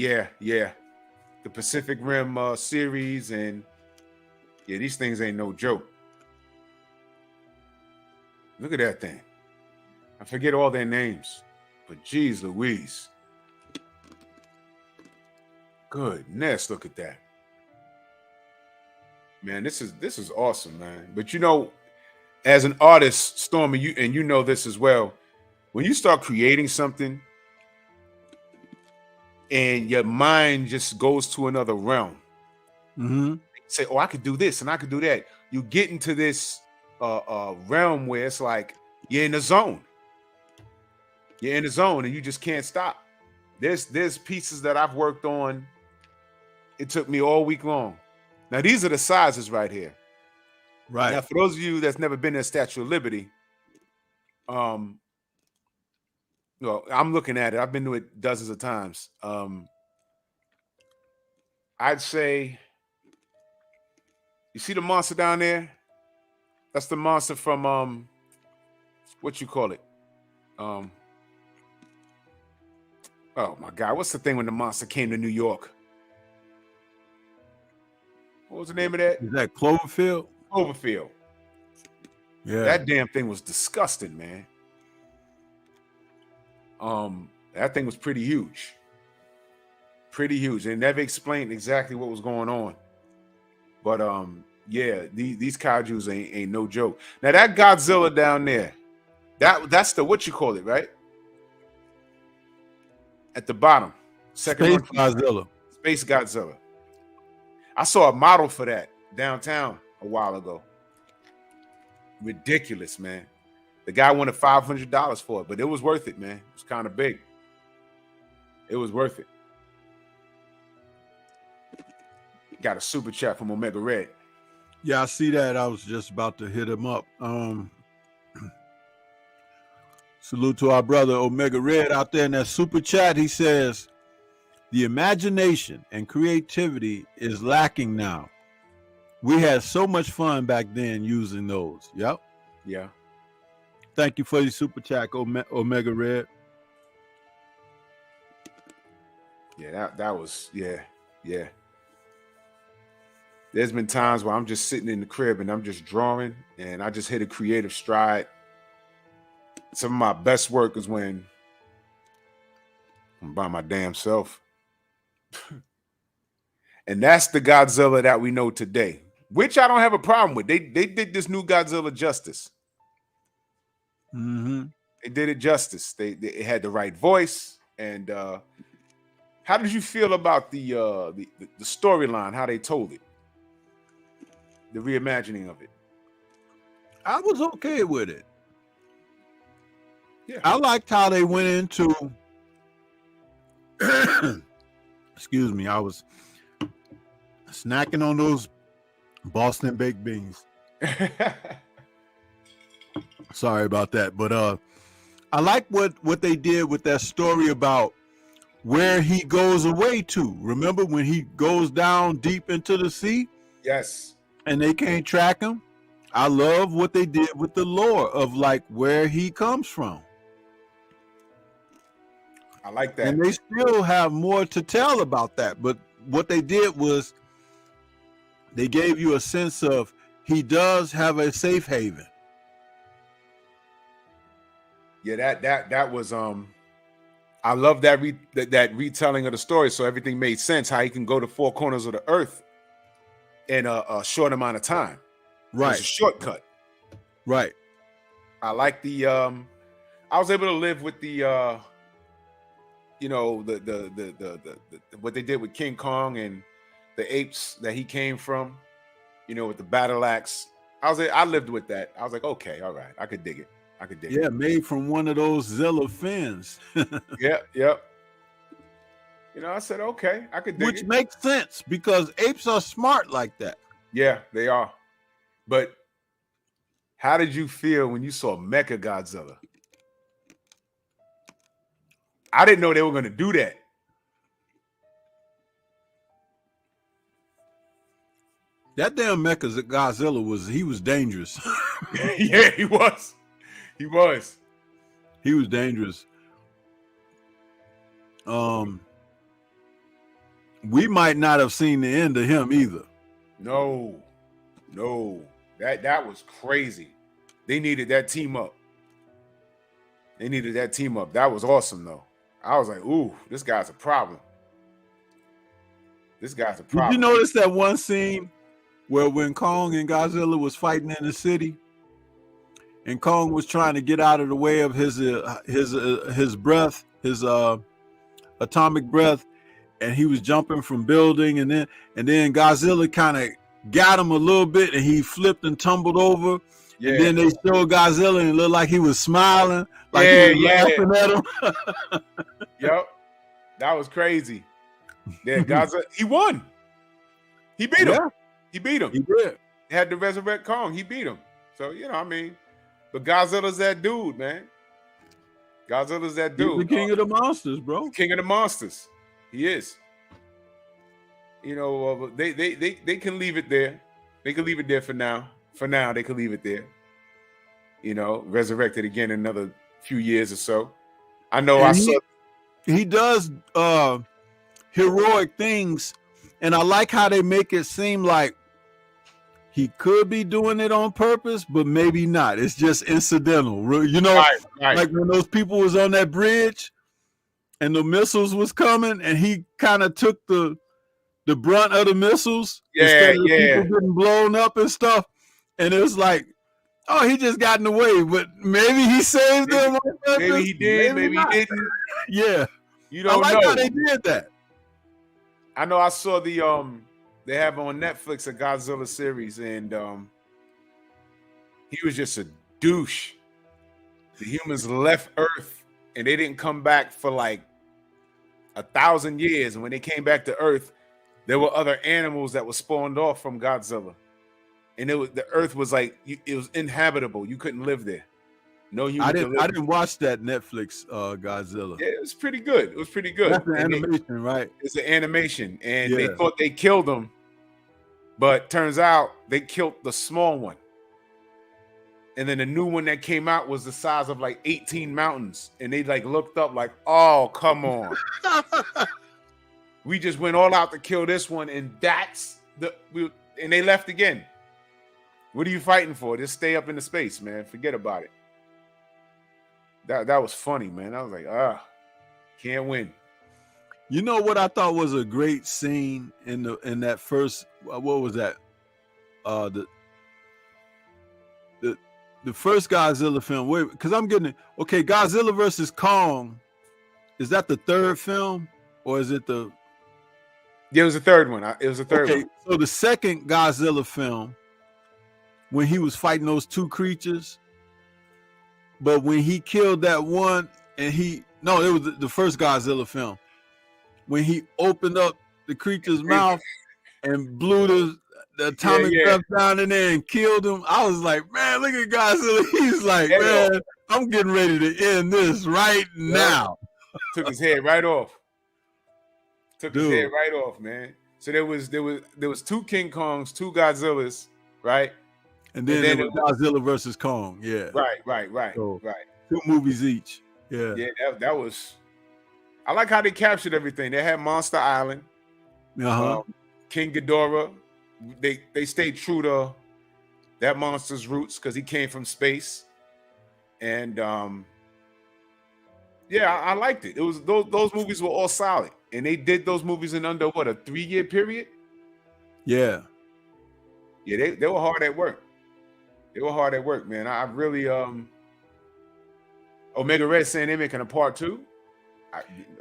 The Pacific Rim series, and yeah, these things ain't no joke. Look at that thing. I forget all their names, but geez Louise. Goodness, look at that. Man, this is awesome, man. But you know, as an artist, Stormy, you know this as well. When you start creating something and your mind just goes to another realm, say, "Oh, I could do this and I could do that." You get into this realm where it's like you're in the zone. You're in the zone and you just can't stop. There's pieces that I've worked on. It took me all week long. Now these are the sizes right here. Right. Now, for those of you that's never been in Statue of Liberty, well, I'm looking at it. I've been to it dozens of times. I'd say, you see the monster down there? That's the monster from what you call it? Oh my God, what's the thing when the monster came to New York? What was the name of that? Is that Cloverfield? Cloverfield. Yeah. That damn thing was disgusting, man. That thing was pretty huge. Pretty huge. They never explained exactly what was going on. But yeah, these kaijus ain't no joke. Now that Godzilla down there, that's the what you call it, right? At the bottom. Second Space Godzilla. Space Godzilla. I saw a model for that downtown a while ago. Ridiculous, man. The guy wanted $500 for it, but it was worth it, man. It was kind of big. It was worth it. Got a super chat from Omega Red. Yeah, I see that. I was just about to hit him up. Salute to our brother Omega Red out there in that super chat. He says, the imagination and creativity is lacking now. We had so much fun back then using those. Yep. Yeah. Thank you for your super chat, Omega Red. Yeah, that was, yeah. There's been times where I'm just sitting in the crib and I'm just drawing and I just hit a creative stride. Some of my best work is when I'm by my damn self. And that's the Godzilla that we know today, which I don't have a problem with. They did this new Godzilla justice. They did it justice. They had the right voice. And how did you feel about the storyline, how they told it? The reimagining of it? I was okay with it. Yeah. I liked how they went into excuse me, I was snacking on those Boston baked beans. Sorry about that. But I like what they did with that story about where he goes away to. Remember when he goes down deep into the sea? Yes. And they can't track him? I love what they did with the lore of like where he comes from. I like that. And they still have more to tell about that. But what they did was they gave you a sense of he does have a safe haven. Yeah, that was I love that retelling of the story. So everything made sense. How he can go to four corners of the earth in a short amount of time. Right. It's a shortcut. Right. I like the I was able to live with the you know, the what they did with King Kong and the apes that he came from, you know, with the battle axe. I lived with that. I was like, okay, all right, I could dig it. Yeah, made from one of those Zilla fins. Yep. You know, I said, okay, I could dig Which it. makes sense because apes are smart like that. Yeah, they are. But how did you feel when you saw Mecha Godzilla? I didn't know they were going to do that. That damn Mecha Godzilla was dangerous. Yeah, he was. He was dangerous. we might not have seen the end of him either. No, that was crazy. They needed that team up. That was awesome, though. I was like, ooh, this guy's a problem. Did you notice that one scene where when Kong and Godzilla was fighting in the city, and Kong was trying to get out of the way of his breath, his atomic breath, and he was jumping from building, and then Godzilla kind of got him a little bit, and he flipped and tumbled over. Yeah. And then they showed Godzilla, and it looked like he was smiling, like he was laughing at him. Yep, that was crazy. Yeah, Godzilla, he won. He beat him. He beat him. He did. He had to resurrect Kong. He beat him. So, you know, I mean, but Godzilla's that dude, man. Godzilla's that dude. He's the king of the monsters, bro. King of the monsters. He is. You know, they can leave it there. They can leave it there for now. For now, they can leave it there. You know, resurrected again in another few years or so. I know he does heroic things, and I like how they make it seem like he could be doing it on purpose, but maybe not. It's just incidental. You know, right. Like when those people was on that bridge and the missiles was coming, and he kind of took the brunt of the missiles. Yeah. People getting blown up and stuff. And it was like, oh, he just got in the way, but maybe he saved them on purpose. Maybe he did, maybe he didn't. Yeah. You don't know. I like how they did that. I know I saw the they have on Netflix a Godzilla series, and he was just a douche. The humans left Earth and they didn't come back for like 1,000 years. And when they came back to Earth, there were other animals that were spawned off from Godzilla. And the Earth was like, it was inhabitable. You couldn't live there. No human. I didn't watch that Netflix Godzilla. Yeah, it was pretty good. That's an animation, right? It's an animation, and they thought they killed him, but turns out they killed the small one. And then the new one that came out was the size of like 18 mountains, and they like looked up like, oh, come on. We just went all out to kill this one, and and they left again. What are you fighting for? Just stay up in the space, man. Forget about it. That was funny, man. I was like, can't win. You know what I thought was a great scene in that first, what was that? The first Godzilla film. Wait, because I'm getting it. Okay, Godzilla versus Kong. Is that the third film, or is it the? Yeah, it was the third one. It was the third one. So the second Godzilla film, when he was fighting those two creatures, but when he killed that one, and it was the first Godzilla film, when he opened up the creature's mouth and blew the atomic breath down in there and killed him. I was like, man, look at Godzilla. He's like, man, I'm getting ready to end this right now. Took his head right off. His head right off, man. So there was two King Kongs, two Godzillas, right? And then it was Godzilla versus Kong. Yeah. Right. So, 2 movies each. Yeah. Yeah, that was. I like how they captured everything. They had Monster Island. King Ghidorah. They stayed true to that monster's roots because he came from space. And I liked it. It was those movies were all solid. And they did those movies in under what, a 3-year period? Yeah. Yeah, they were hard at work. They were hard at work, man. I really Omega Red saying they're making a part 2.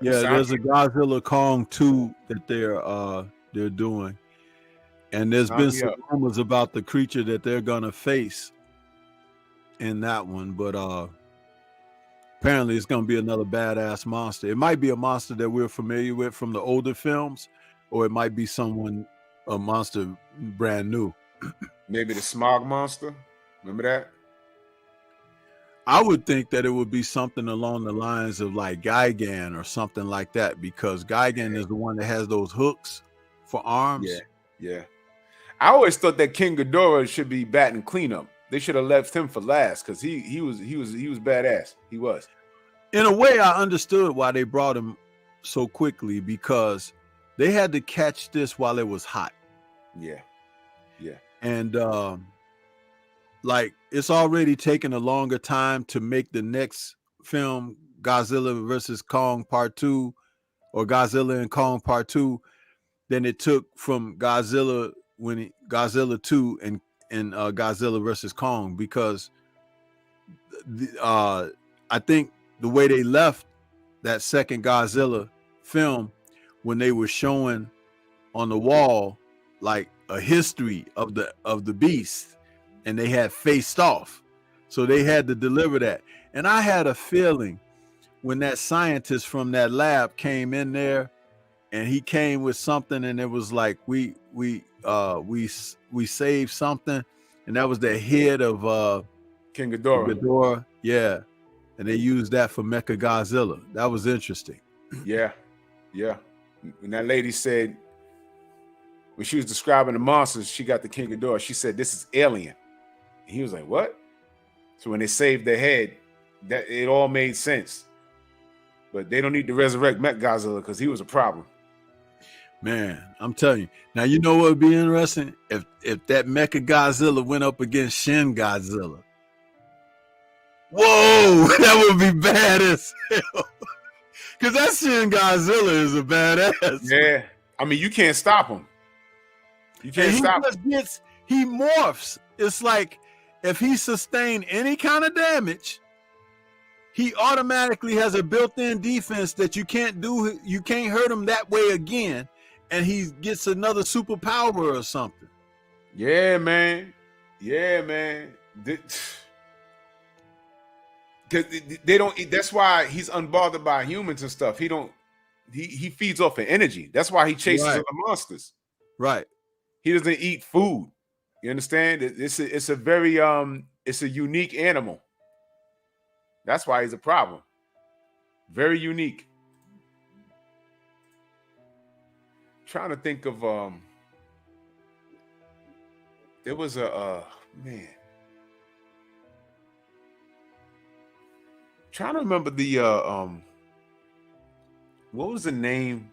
There's a Godzilla Kong 2 that they're doing. And there's been some rumors about the creature that they're gonna face in that one, but apparently it's gonna be another badass monster. It might be a monster that we're familiar with from the older films, or it might be a monster brand new. Maybe the smog monster. Remember that? I would think that it would be something along the lines of like Gigan or something like that, because Gigan is the one that has those hooks for arms. Yeah. I always thought that King Ghidorah should be batting cleanup. They should have left him for last because he was badass. He was. In a way, I understood why they brought him so quickly, because They had to catch this while it was hot. Yeah. And like it's already taken a longer time to make the next film, Godzilla versus Kong Part 2, or Godzilla and Kong Part 2, than it took from Godzilla Godzilla 2 and Godzilla versus Kong, because I think the way they left that second Godzilla film, when they were showing on the wall like a history of the beast, and they had faced off, so they had to deliver that. And I had a feeling when that scientist from that lab came in there, and he came with something, and it was like we saved something, and that was the head of King Ghidorah. Ghidorah, yeah, and they used that for Mecha Godzilla. That was interesting. Yeah. And that lady said, when she was describing the monsters, she got the King Ghidorah. She said, "This is alien." And he was like, "What?" So when they saved their head, that it all made sense. But they don't need to resurrect Mecha Godzilla because he was a problem. Man, I'm telling you. Now, you know what would be interesting? If that Mecha Godzilla went up against Shin Godzilla. Whoa, that would be bad as hell. Because that Shin Godzilla is a badass. Yeah. I mean, you can't stop him. You can't stop him. He morphs. It's like if he sustained any kind of damage, he automatically has a built-in defense that you can't hurt him that way again, and he gets another superpower or something. Yeah, man. They don't. That's why he's unbothered by humans and stuff. He feeds off of energy. That's why he chases other monsters. Right. He doesn't eat food. You understand? It's a very it's a unique animal. That's why he's a problem. Very unique. Trying to think of there was a man. Trying to remember the what was the name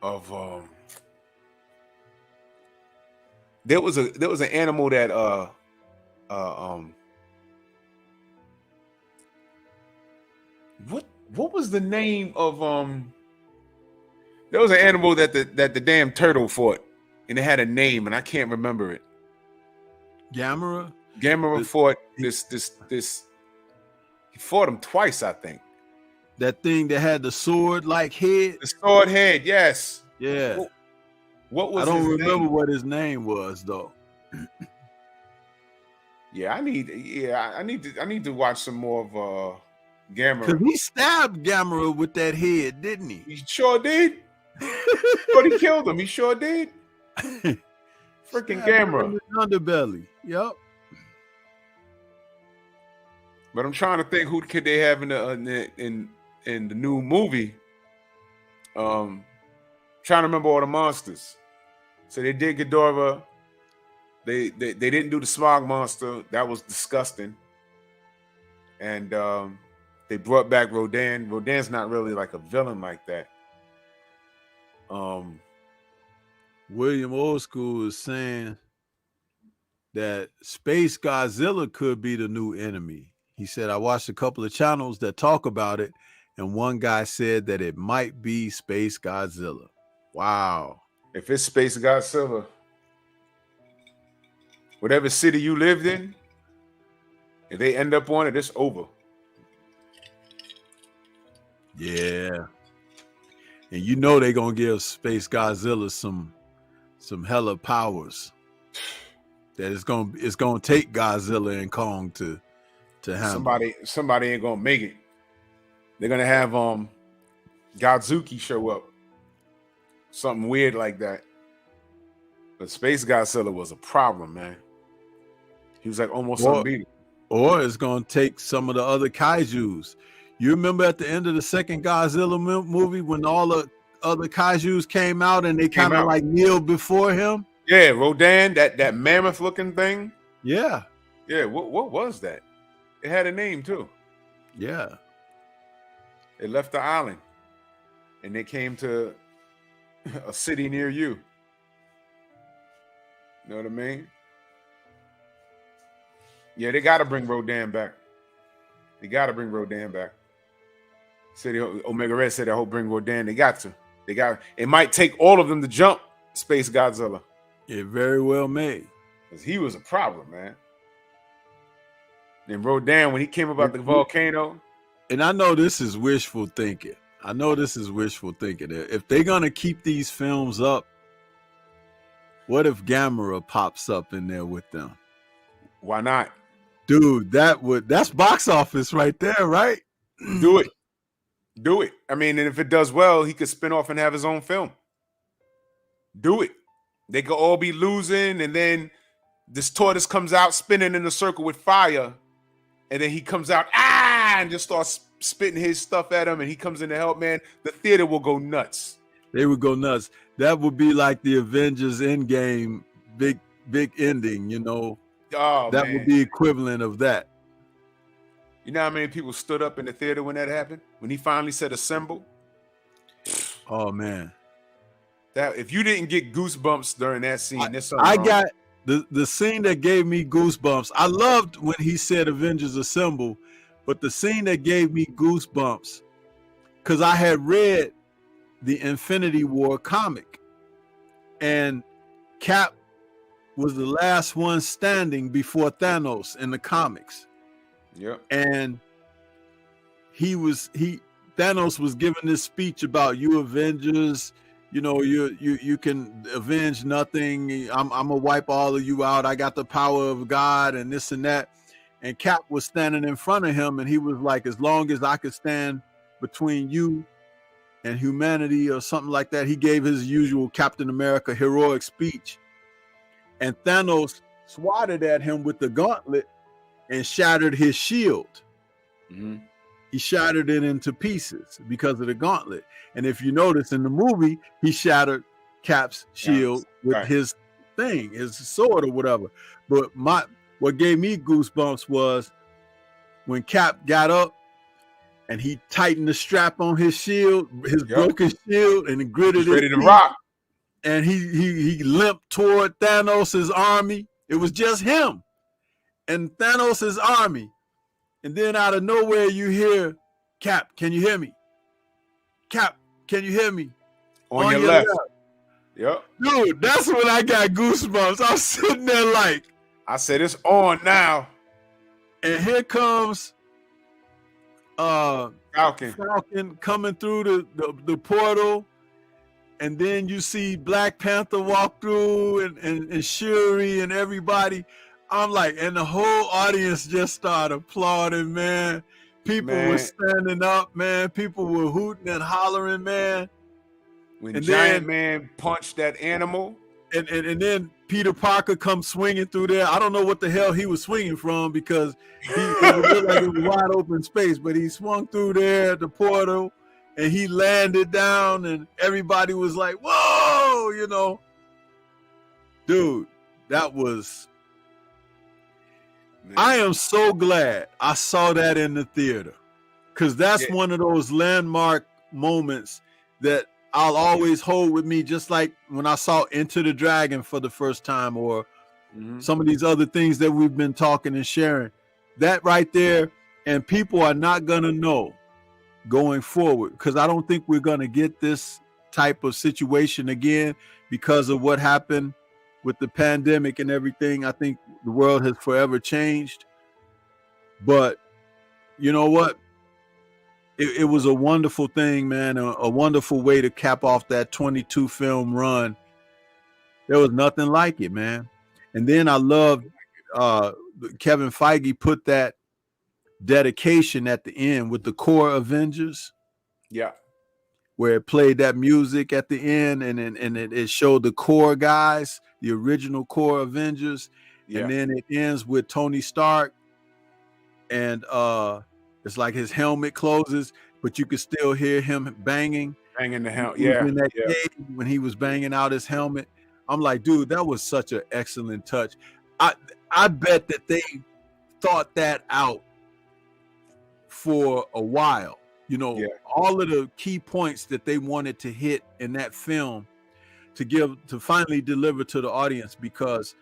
of there was an animal that what was the name of there was an animal that the damn turtle fought, and it had a name and I can't remember it. Gamera fought this he fought him twice, I think. That thing that had the sword like head. The sword head, yes. Yeah. What was I don't remember name? what his name was though. Yeah, I need to watch some more of Gamera. Cause he stabbed Gamera with that head, didn't he? He sure did. But he killed him. He sure did. Freaking Gamera. Underbelly. Yep. But I'm trying to think who could they have in the new movie. Trying to remember all the monsters. So they did Ghidorah. They didn't do the smog monster. That was disgusting. And they brought back Rodan. Rodan's not really like a villain like that. William Oldschool is saying that Space Godzilla could be the new enemy. He said, I watched a couple of channels that talk about it, and one guy said that it might be Space Godzilla. Wow. If it's Space Godzilla, whatever city you lived in, if they end up on it, it's over. Yeah. And you know they're gonna give Space Godzilla some hella powers. That it's gonna take Godzilla and Kong to handle. Somebody ain't gonna make it. They're gonna have Godzuki show up. Something weird like that. But Space Godzilla was a problem, man. He was like almost unbeatable. Or it's gonna take some of the other kaijus. You remember at the end of the second Godzilla movie when all the other kaijus came out and they kind of like kneeled before him? Yeah, Rodan, that mammoth looking thing. Yeah. Yeah, what was that? It had a name too. Yeah. It left the island. and they came to a city near you. You know what I mean? Yeah, they got to bring Rodan back. They got to bring Rodan back. Said Omega Red said, "I hope bring Rodan." They got to. They got. It might take all of them to jump Space Godzilla. It very well may. Because he was a problem, man. And Rodan, when he came about the volcano. And I know this is wishful thinking. If they're gonna keep these films up, what if Gamera pops up in there with them? Why not? Dude, that's box office right there, right? Do it. Do it. I mean, and if it does well, he could spin off and have his own film. Do it. They could all be losing, and then this tortoise comes out spinning in a circle with fire, and then he comes out, and just starts spitting his stuff at him, and he comes in to help, man. The theater will go nuts. They would go nuts. That would be like the Avengers Endgame big ending, you know. Oh, that man. would be equivalent of that. You know how many people stood up in the theater when that happened? When he finally said assemble? Oh, man. That if you didn't get goosebumps during that scene, I got the scene that gave me goosebumps. I loved when he said Avengers Assemble, but the scene that gave me goosebumps, because I had read the Infinity War comic, and Cap was the last one standing before Thanos in the comics. Yep. And Thanos was giving this speech about you Avengers, you know, you can avenge nothing. I'm gonna wipe all of you out. I got the power of God and this and that. And Cap was standing in front of him, and he was like, as long as I could stand between you and humanity or something like that. He gave his usual Captain America heroic speech. And Thanos swatted at him with the gauntlet and shattered his shield. Mm-hmm. He shattered it into pieces because of the gauntlet. And if you notice in the movie, he shattered Cap's shield with his thing, his sword or whatever. But what gave me goosebumps was when Cap got up and he tightened the strap on his shield, his broken shield, and gritted it. Ready to rock. And he limped toward Thanos' army. It was just him and Thanos' army. And then out of nowhere, you hear, Cap, can you hear me? Cap, can you hear me? On your left. Yep. Dude, that's when I got goosebumps. I'm sitting there like. I said, it's on now. And here comes Falcon coming through the portal. And then you see Black Panther walk through and Shuri and everybody. I'm like, and the whole audience just started applauding, man. People were standing up, man. People were hooting and hollering, man. When Giant Man punched that animal. And then Peter Parker comes swinging through there. I don't know what the hell he was swinging from because it looked like it was wide open space, but he swung through there at the portal and he landed down and everybody was like, whoa, you know. Dude, that was... Man. I am so glad I saw that in the theater because that's one of those landmark moments that I'll always hold with me, just like when I saw Enter the Dragon for the first time or some of these other things that we've been talking and sharing. That right there, and people are not going to know going forward because I don't think we're going to get this type of situation again because of what happened with the pandemic and everything. I think the world has forever changed. But you know what? It was a wonderful thing, man. A wonderful way to cap off that 22 film run. There was nothing like it, man. And then I loved Kevin Feige put that dedication at the end with the core Avengers. Yeah. Where it played that music at the end and it showed the core guys, the original core Avengers. Yeah. And then it ends with Tony Stark. And it's like his helmet closes, but you could still hear him banging the helmet. Yeah. In that cave when he was banging out his helmet. I'm like, dude, that was such an excellent touch. I bet that they thought that out for a while. You know, Yeah. all of the key points that they wanted to hit in that film to finally deliver to the audience, because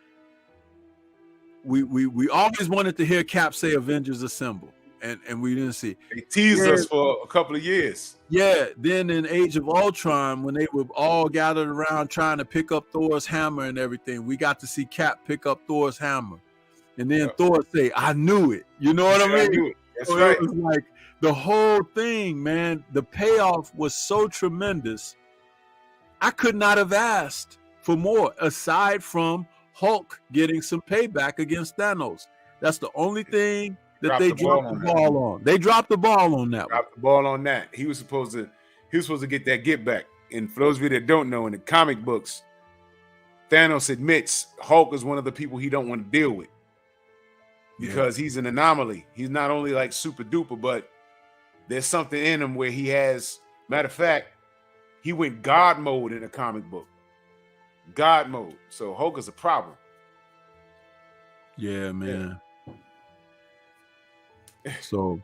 we always wanted to hear Cap say Avengers Assemble, and we didn't see. They teased us for a couple of years. Yeah, then in Age of Ultron, when they were all gathered around trying to pick up Thor's hammer and everything, we got to see Cap pick up Thor's hammer. And then Thor say, I knew it. You know what I mean? I knew it. That's so right. It was like the whole thing, man, the payoff was so tremendous. I could not have asked for more, aside from Hulk getting some payback against Thanos. That's the only thing that they dropped the ball on. They dropped the ball on that. Dropped the ball on that. He was supposed to get that get back. And for those of you that don't know, in the comic books, Thanos admits Hulk is one of the people he don't want to deal with, because he's an anomaly. He's not only like super duper, but there's something in him where he has. Matter of fact, he went God mode in a comic book. God mode. So Hulk is a problem. Yeah, man. Yeah. So,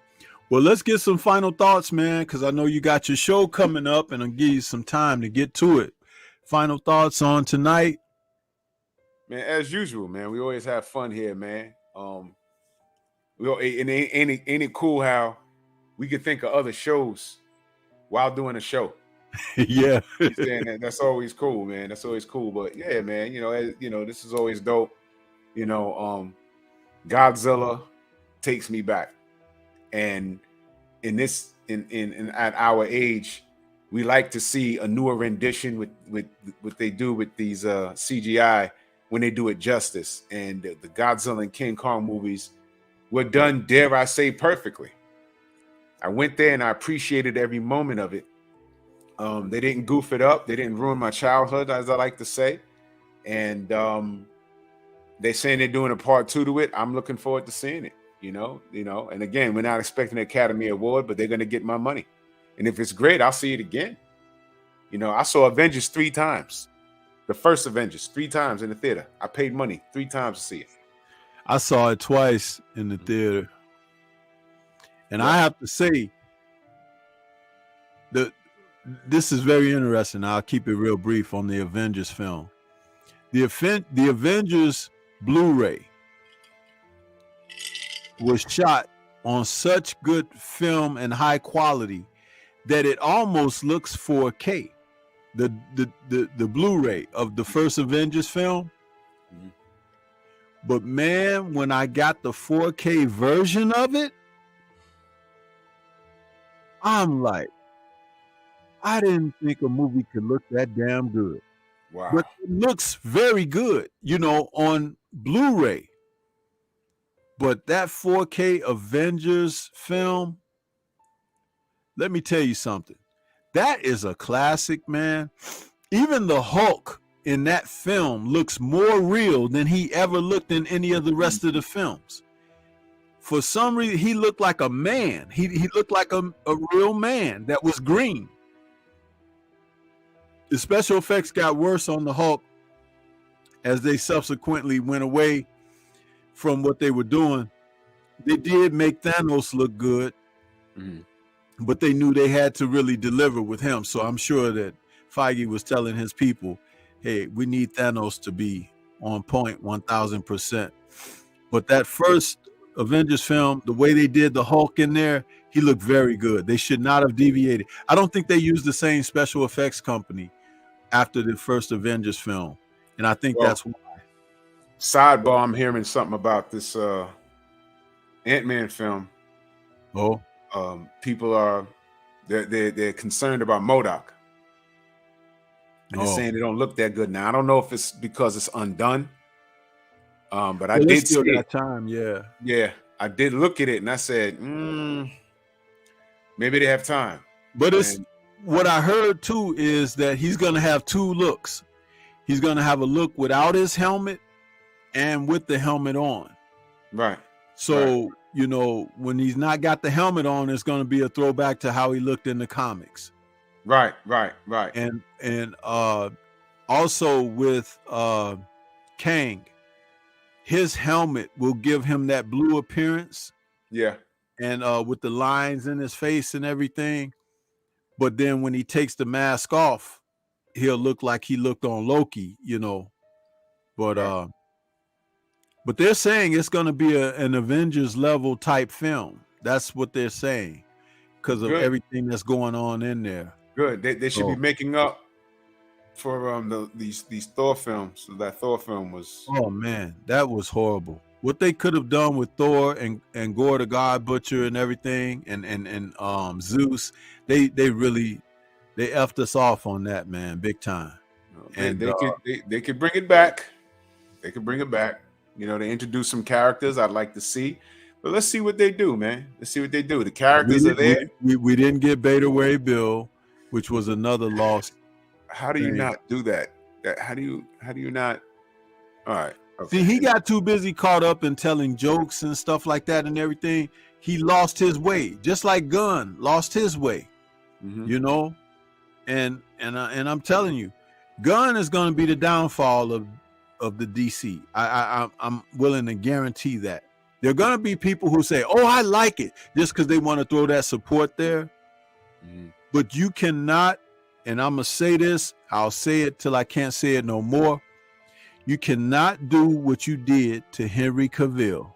well, let's get some final thoughts, man, because I know you got your show coming up, and I'll give you some time to get to it. Final thoughts on tonight? Man, as usual, man, we always have fun here, man. Ain't it cool how we could think of other shows while doing a show? Yeah. That's always cool, man. That's always cool. But yeah, man, this is always dope. Godzilla takes me back. And at our age, we like to see a newer rendition with what they do with these CGI when they do it justice. And the Godzilla and King Kong movies were done, dare I say, perfectly. I went there and I appreciated every moment of it. They didn't goof it up. They didn't ruin my childhood, as I like to say. And they're saying they're doing a part 2 to it. I'm looking forward to seeing it. And again, we're not expecting an Academy Award, but they're going to get my money. And if it's great, I'll see it again. I saw Avengers 3 times. The first Avengers 3 times in the theater. I paid money 3 times to see it. I saw it twice in the theater. And I have to say, this is very interesting. I'll keep it real brief on the Avengers film. The Avengers Blu-ray was shot on such good film and high quality that it almost looks 4K. The Blu-ray of the first Avengers film. Mm-hmm. But man, when I got the 4K version of it, I'm like, I didn't think a movie could look that damn good. Wow. But it looks very good, on Blu-ray. But that 4K Avengers film, let me tell you something. That is a classic, man. Even the Hulk in that film looks more real than he ever looked in any of the rest of the films. For some reason, he looked like a man. He looked like a real man that was green. The special effects got worse on the Hulk as they subsequently went away from what they were doing. They did make Thanos look good, but they knew they had to really deliver with him. So I'm sure that Feige was telling his people, hey, we need Thanos to be on point 1000%. But that first Avengers film, the way they did the Hulk in there, he looked very good. They should not have deviated. I don't think they used the same special effects company after the first Avengers film. And I think that's why. Sidebar, I'm hearing something about this Ant-Man film. Oh. People are they're concerned about MODOK. And they're saying they don't look that good now. I don't know if it's because it's undone. But I did see that time, yeah. Yeah, I did look at it and I said, maybe they have time. But what I heard too is that he's gonna have 2 looks. He's gonna have a look without his helmet and with the helmet on. Right. So, when he's not got the helmet on, it's gonna be a throwback to how he looked in the comics. Right. And also with Kang, his helmet will give him that blue appearance. Yeah. and with the lines in his face and everything. But then when he takes the mask off, he'll look like he looked on Loki, you know. But but they're saying it's going to be an Avengers level type film. That's what they're saying because of everything that's going on in there. Good. They should be making up for these Thor films. So that Thor film was. Oh man, that was horrible. What they could have done with Thor and Gore the God Butcher and everything and Zeus, they really effed us off on that, man, big time. And they could bring it back. They could bring it back. You know, they introduce some characters I'd like to see. But let's see what they do, man. Let's see what they do. The characters are there. We didn't get Beta Ray Bill, which was another loss. How do you not do that? How do you not? All right. Okay. See, he got too busy caught up in telling jokes and stuff like that and everything. He lost his way, just like Gunn lost his way. You know, and I'm telling you, Gunn is going to be the downfall of the DC. I'm willing to guarantee that. There are going to be people who say, "Oh, I like it," just because they want to throw that support there. But you cannot, and I'm gonna say this. I'll say it till I can't say it no more. You cannot do what you did to Henry Cavill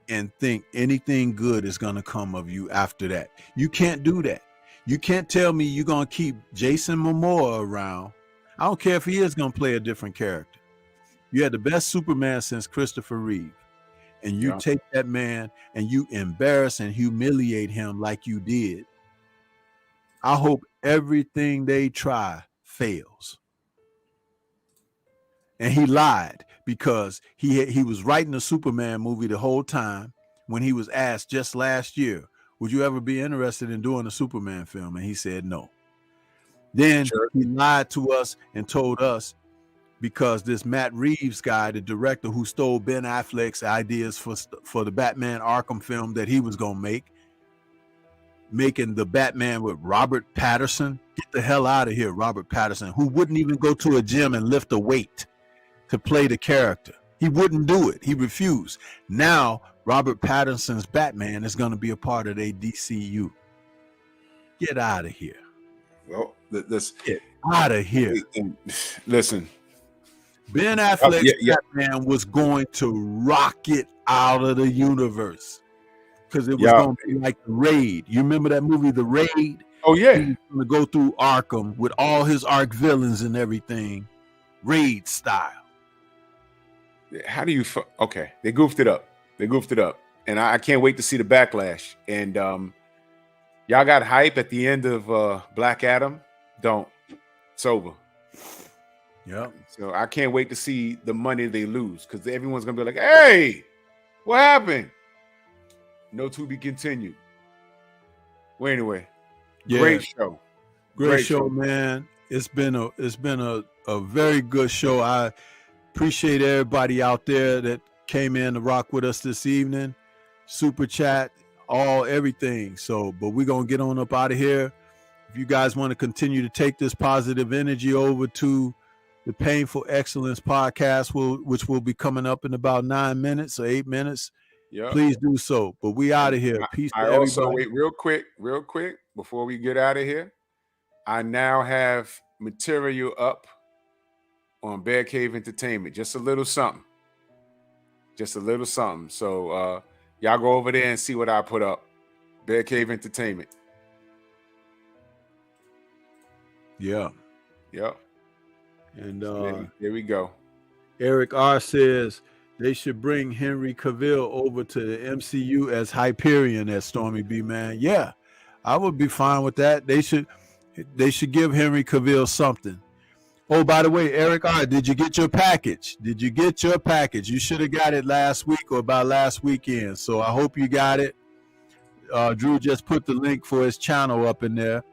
and think anything good is going to come of you after that. You can't do that. You can't tell me you're going to keep Jason Momoa around. I don't care if he is going to play a different character. You had the best Superman since Christopher Reeve. And you take that man and you embarrass and humiliate him like you did. I hope everything they try fails. And he lied because he was writing a Superman movie the whole time when he was asked just last year, would you ever be interested in doing a Superman film? And he said no. Then he lied to us and told us because this Matt Reeves guy, the director who stole Ben Affleck's ideas for the Batman Arkham film that he was going to make, making the Batman with Robert Pattinson. Get the hell out of here, Robert Pattinson, who wouldn't even go to a gym and lift a weight to play the character. He wouldn't do it. He refused. Now, Robert Pattinson's Batman is going to be a part of their DCU. Get out of here. Well, let's get out of here. Listen. Ben Affleck's Batman was going to rocket out of the universe because it was going to be like The Raid. You remember that movie, The Raid? Oh, yeah. He was going to go through Arkham with all his Ark villains and everything, Raid style. How do you? Okay, they goofed it up. And I can't wait to see the backlash. And y'all got hype at the end of Black Adam. Don't. It's over. Yeah. So I can't wait to see the money they lose because everyone's gonna be like, "Hey, what happened?" No to be continued. Well, anyway, great show. Great show, man. It's been a very good show. I appreciate everybody out there that came in to rock with us this evening. Super chat, everything. So, but we're going to get on up out of here. If you guys want to continue to take this positive energy over to the Painful Excellence podcast, which will be coming up in about 9 minutes or 8 minutes, please do so. But we out of here. Peace to everybody. Also, wait, real quick, before we get out of here, I now have material up on Bear Cave Entertainment. Just a little something. So y'all go over there and see what I put up. Bear Cave Entertainment. Yeah. Yep. And there we go. Eric R says they should bring Henry Cavill over to the MCU as Hyperion as Stormy B, man. Yeah, I would be fine with that. They should give Henry Cavill something. Oh, by the way, Eric R, did you get your package? You should have got it last week or about last weekend. So I hope you got it. Drew just put the link for his channel up in there.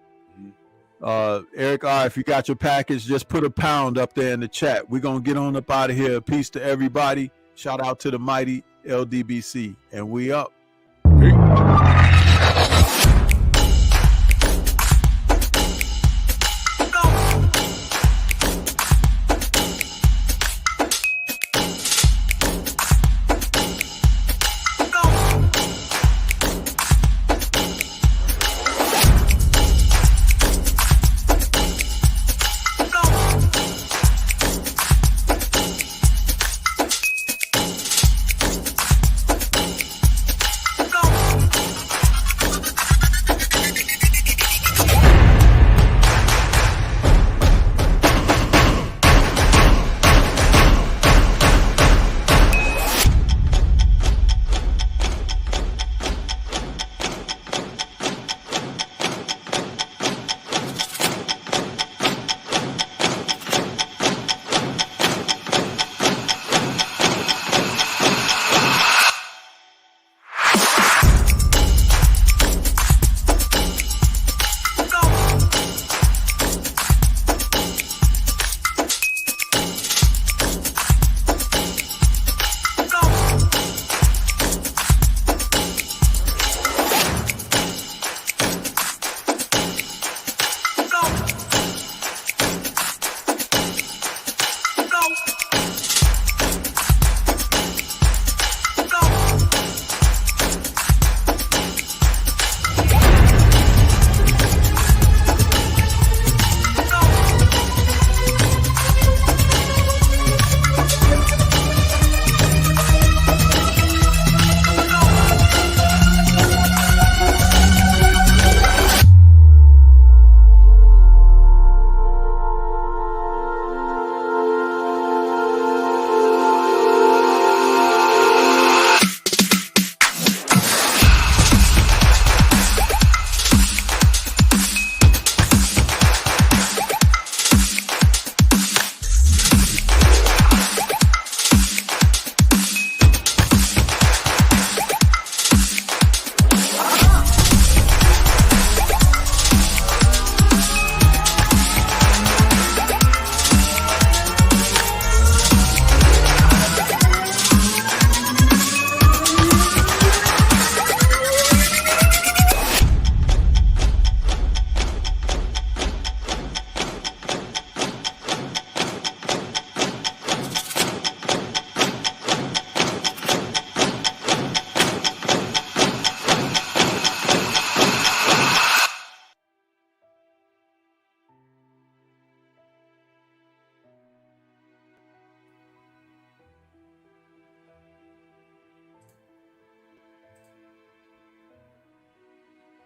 Eric R, if you got your package, just put a pound up there in the chat. We're going to get on up out of here. Peace to everybody. Shout out to the mighty LDBC. And we up. Peace.